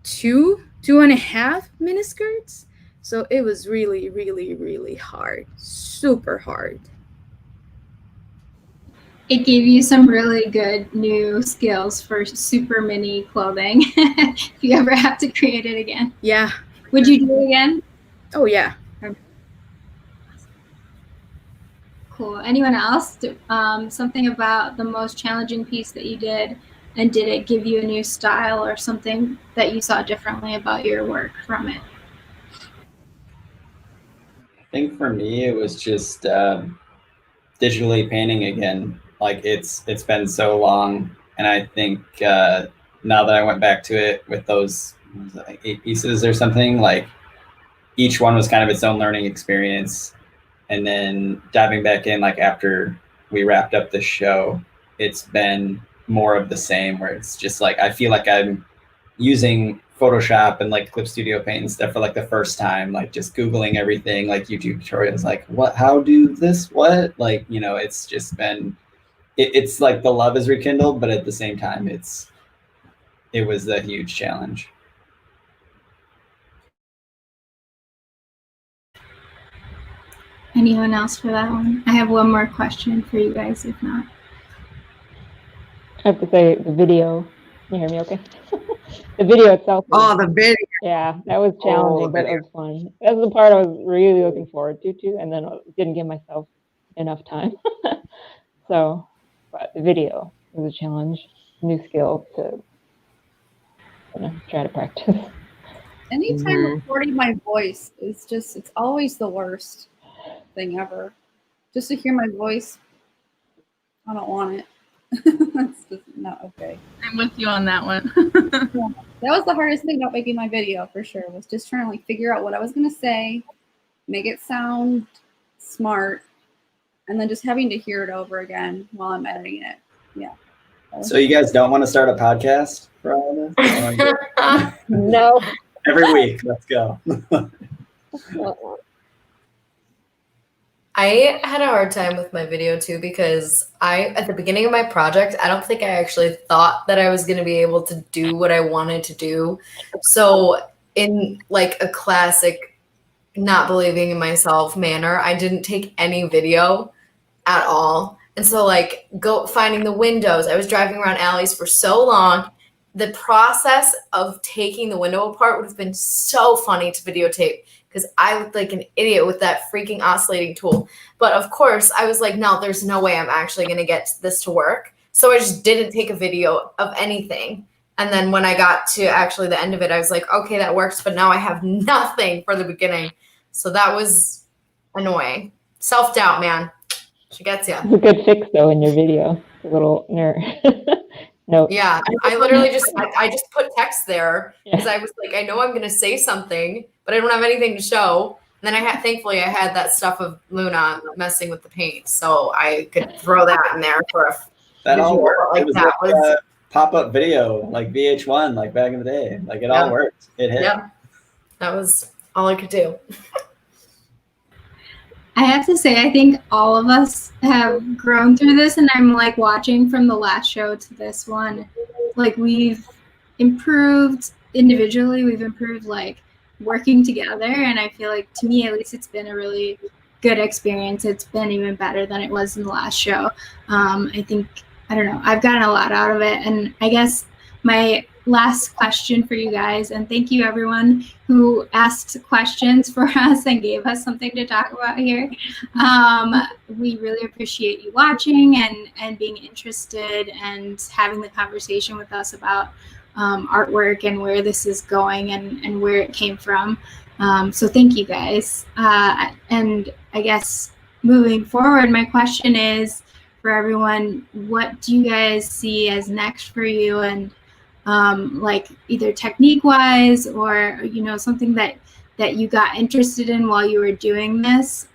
two and a half miniskirts. So it was really, really, really hard, super hard. It gave you some really good new skills for super mini clothing. If you ever have to create it again. Yeah. Would you do it again? Oh yeah. Cool. Anyone else? Something about the most challenging piece that you did, and did it give you a new style or something that you saw differently about your work from it? I think for me, it was just digitally painting again. Like it's been so long, and I think now that I went back to it with those like 8 pieces or something, like each one was kind of its own learning experience. And then diving back in, like after we wrapped up the show, it's been more of the same, where it's just like I feel like I'm using Photoshop and like Clip Studio Paint and stuff for like the first time, like just Googling everything, like YouTube tutorials, like what, how do this, what, like, you know, it's just been, it's like the love is rekindled, but at the same time, it was a huge challenge. Anyone else for that one? I have one more question for you guys, if not. I have to say the video. Can you hear me okay? The video itself. Oh, the video. Yeah, that was challenging, but it was fun. That was the part I was really looking forward to, and then I didn't give myself enough time. So, but the video was a challenge, new skill to try to practice. Anytime recording my voice is just, it's always the worst thing ever. Just to hear my voice, I don't want it. That's just not okay. I'm with you on that one. Yeah. That was the hardest thing about making my video, for sure, was just trying to like figure out what I was going to say, make it sound smart, and then just having to hear it over again while I'm editing it. Yeah. So you guys don't want to start a podcast for all of this? No. Every week, let's go. I had a hard time with my video too, because at the beginning of my project, I don't think I actually thought that I was going to be able to do what I wanted to do. So in like a classic not believing in myself manner, I didn't take any video at all. And so like finding the windows, I was driving around alleys for so long. The process of taking the window apart would have been so funny to videotape, because I looked like an idiot with that freaking oscillating tool. But of course, I was like, no, there's no way I'm actually going to get this to work. So I just didn't take a video of anything. And then when I got to actually the end of it, I was like, okay, that works. But now I have nothing for the beginning. So that was annoying. Self-doubt, man. She gets you. It's a good fix though in your video. A little note. Yeah, I literally I just put text there because I was like, I know I'm going to say something, but I don't have anything to show. then thankfully I had that stuff of Luna messing with the paint, so I could throw that in there for a That all visual. worked. Like It was that was pop-up video, like VH1, like back in the day. Like it all worked. It hit. Yep. That was all I could do. I have to say, I think all of us have grown through this, and I'm like watching from the last show to this one. Like we've improved individually, we've improved like working together, and I feel like, to me at least, it's been a really good experience. It's been even better than it was in the last show. I think, I don't know, I've gotten a lot out of it, and I guess my last question for you guys, and thank you everyone who asked questions for us and gave us something to talk about here. We really appreciate you watching and being interested and having the conversation with us about artwork and where this is going and where it came from. So thank you guys. And I guess moving forward, my question is for everyone, what do you guys see as next for you? And like either technique wise or, you know, something that you got interested in while you were doing this.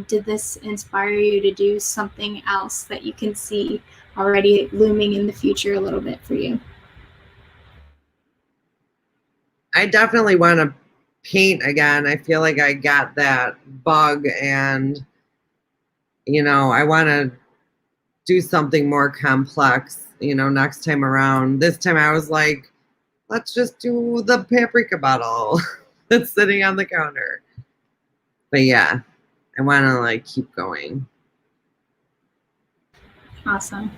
Did this inspire you to do something else that you can see already looming in the future a little bit for you? I definitely want to paint again. I feel like I got that bug, and you know, I want to do something more complex, you know, next time around. This time I was like, let's just do the paprika bottle that's sitting on the counter. But yeah, I want to like keep going. Awesome.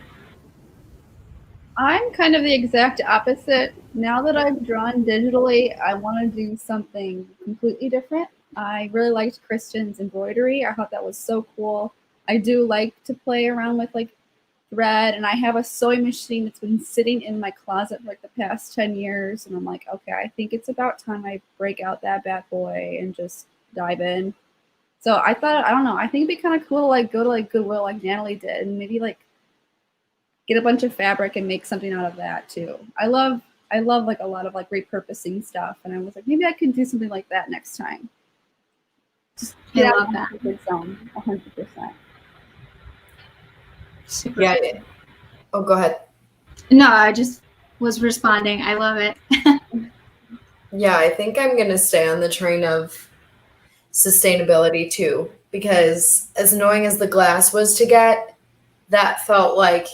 I'm kind of the exact opposite. Now that I've drawn digitally, I want to do something completely different. I really liked Kristen's embroidery. I thought that was so cool. I do like to play around with like thread, and I have a sewing machine that's been sitting in my closet for like the past 10 years, and I'm like, okay, I think it's about time I break out that bad boy and just dive in. So I thought, I don't know, I think it'd be kind of cool to like go to like Goodwill like Natalie did and maybe like get a bunch of fabric and make something out of that too. I love like a lot of like repurposing stuff, and I was like, maybe I could do something like that next time. Just get out of that comfort zone, 100%. Super. Yeah. Oh, go ahead. No, I just was responding. I love it. Yeah, I think I'm going to stay on the train of sustainability too, because as annoying as the glass was to get, that felt like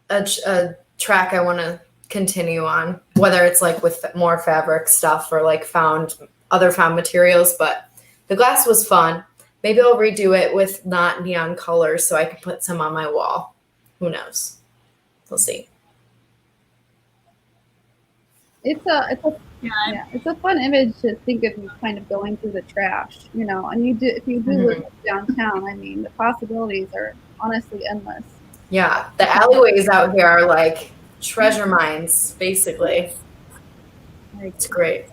a track I want to continue on, whether it's like with more fabric stuff or like other found materials. But the glass was fun. Maybe I'll redo it with not neon colors so I can put some on my wall. Who knows? We'll see. It's a fun image to think of you kind of going through the trash, you know. And if you do live downtown, I mean, the possibilities are honestly endless. Yeah, the alleyways out here are like treasure mines, basically. It's great.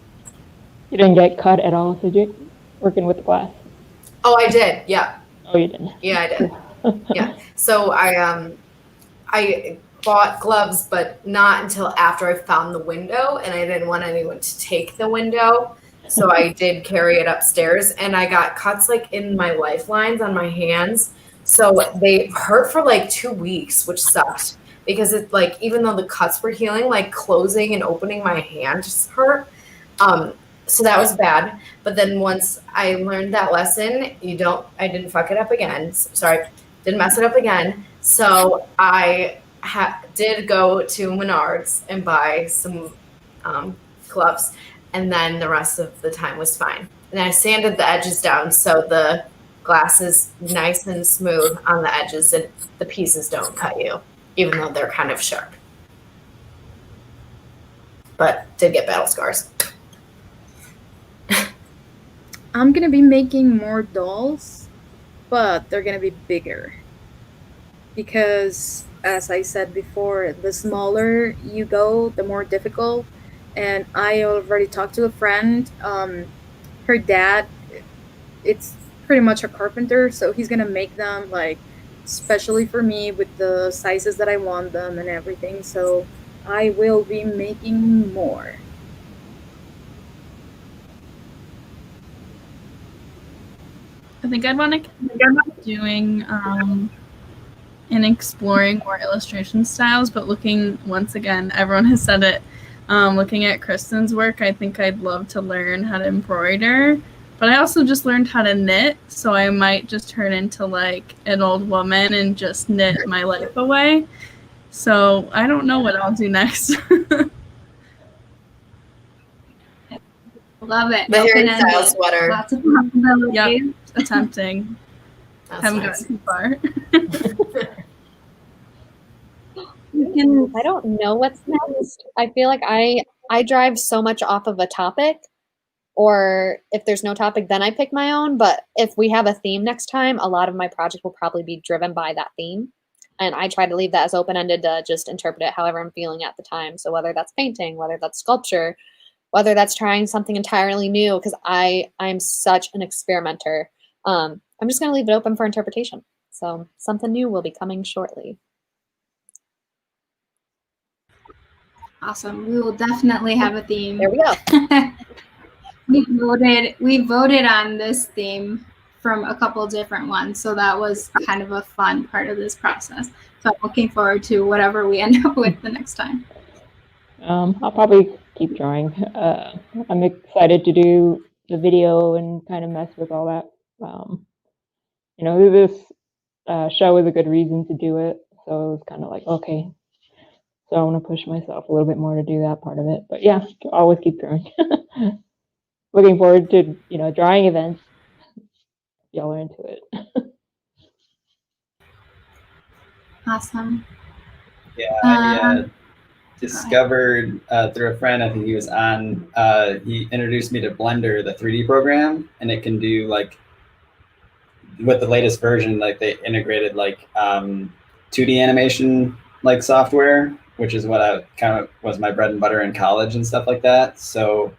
You didn't get cut at all, did you? Working with the glass? Oh, I did. Yeah. Oh, you didn't? Yeah, I did. Yeah. So I bought gloves, but not until after I found the window, and I didn't want anyone to take the window. So I did carry it upstairs, and I got cuts like in my lifelines on my hands. So they hurt for like 2 weeks, which sucked because it's like, even though the cuts were healing, like closing and opening my hand just hurt. So that was bad. But then once I learned that lesson, I didn't fuck it up again. Sorry, didn't mess it up again. So I did go to Menards and buy some gloves, and then the rest of the time was fine. And I sanded the edges down so the glass is nice and smooth on the edges and the pieces don't cut you, even though they're kind of sharp. But did get battle scars. I'm gonna be making more dolls, but they're gonna be bigger. Because, as I said before, the smaller you go, the more difficult. And I already talked to a friend. Her dad, it's pretty much a carpenter, so he's gonna make them like specially for me with the sizes that I want them and everything. So I will be making more. I think I'd want to keep doing and exploring more illustration styles, but looking, once again, everyone has said it, looking at Kristen's work, I think I'd love to learn how to embroider, but I also just learned how to knit, so I might just turn into like an old woman and just knit my life away. So I don't know what I'll do next. Love it. The Harry Open-ended. Styles sweater. Lots of possibilities. Yep, attempting. That's Haven't nice. gotten too far. I don't know what's next. I feel like I drive so much off of a topic, or if there's no topic, then I pick my own. But if we have a theme next time, a lot of my project will probably be driven by that theme. And I try to leave that as open-ended to just interpret it however I'm feeling at the time. So whether that's painting, whether that's sculpture, whether that's trying something entirely new, because I'm such an experimenter. I'm just going to leave it open for interpretation. So something new will be coming shortly. Awesome. We will definitely have a theme. There we go. We voted on this theme from a couple different ones, so that was kind of a fun part of this process. So I'm looking forward to whatever we end up with the next time. I'll probably keep drawing. I'm excited to do the video and kind of mess with all that. This show is a good reason to do it, so it was kind of like, okay, so I want to push myself a little bit more to do that part of it. But yeah, always keep drawing. Looking forward to drawing events. Y'all are into it. Awesome. Yeah, I discovered through a friend, I think he was on, he introduced me to Blender, the 3D program, and it can do like, with the latest version, like they integrated like 2D animation like software, which is what I kind of was my bread and butter in college and stuff like that. So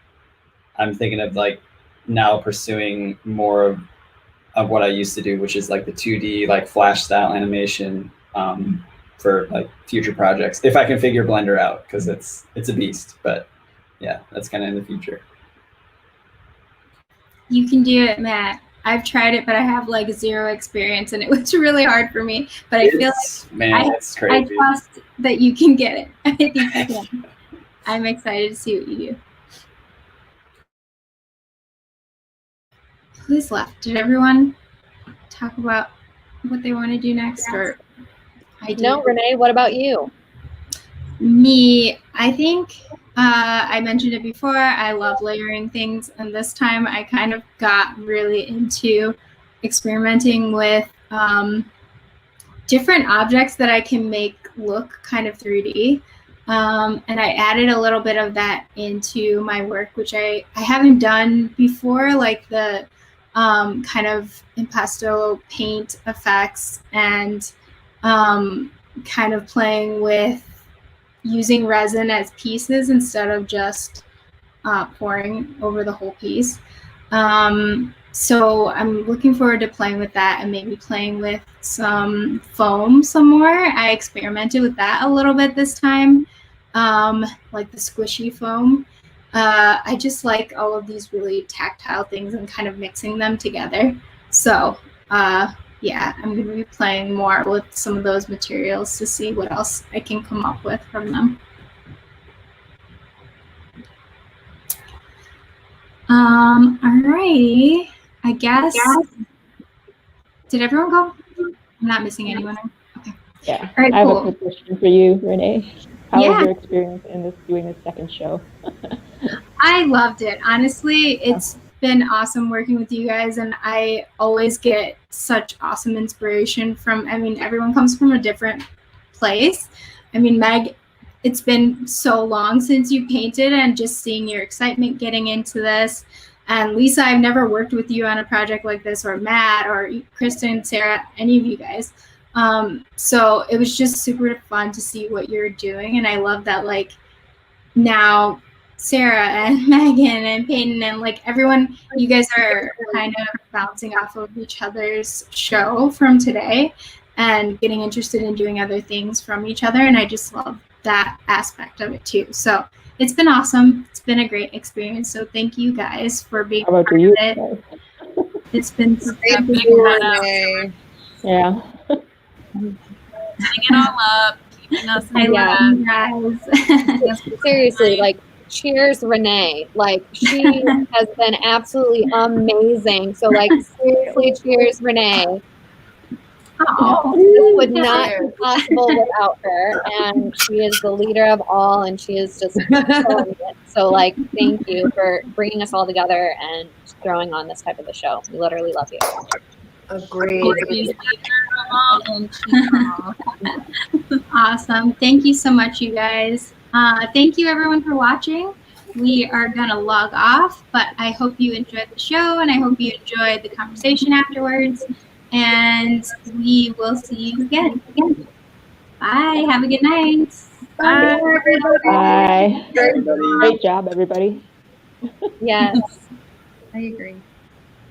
I'm thinking of like now pursuing more of what I used to do, which is like the 2D like Flash style animation for like future projects, if I can figure Blender out, because it's a beast. But yeah, that's kind of in the future. You can do it, Matt. I've tried it, but I have like zero experience, and it was really hard for me. But I feel like man, it's crazy. I trust that you can get it. I think you can. I'm excited to see what you do. Who's left? Did everyone talk about what they want to do next, or I do? No, Renee, what about you? Me, I think I mentioned it before. I love layering things, and this time I kind of got really into experimenting with different objects that I can make look kind of 3D. And I added a little bit of that into my work, which I haven't done before, like the kind of impasto paint effects and kind of playing with using resin as pieces instead of just pouring over the whole piece. So I'm looking forward to playing with that and maybe playing with some foam some more. I experimented with that a little bit this time, like the squishy foam. I just like all of these really tactile things and kind of mixing them together. So yeah, I'm going to be playing more with some of those materials to see what else I can come up with from them. Alrighty, I guess. Did everyone go? I'm not missing anyone. Okay. Yeah. All right, I have cool. a quick question for you, Renee. How Yeah. was your experience in doing this second show? I loved it. Honestly, it's been awesome working with you guys, and I always get such awesome inspiration from, everyone comes from a different place. Meg, it's been so long since you painted, and just seeing your excitement getting into this. And Lisa, I've never worked with you on a project like this, or Matt, or Kristen, Sarah, any of you guys. So it was just super fun to see what you're doing, and I love that like now Sarah and Megan and Peyton and like everyone, you guys are kind of bouncing off of each other's show from today and getting interested in doing other things from each other, and I just love that aspect of it too. So it's been awesome. It's been a great experience. So thank you guys for being How about part you? of it. It's been Thank big you, shout out. Renee. Yeah. Setting it all up, keeping us I in love breath. you guys. Seriously, like, cheers, Renee. Like, she has been absolutely amazing. So, like, seriously, cheers, Renee. Oh, This would not be Cheers. possible without her, and she is the leader of all, and she is just killing it. So, like, thank you for bringing us all together and throwing on this type of a show. We literally love you. Agreed. She's leader of all and chief of all. awesome. Thank you so much, you guys. Thank you, everyone, for watching. We are going to log off, but I hope you enjoyed the show, and I hope you enjoyed the conversation afterwards. And we will see you again. Bye. Have a good night. Bye. Bye. Everybody. Great job, everybody. Yes. I agree.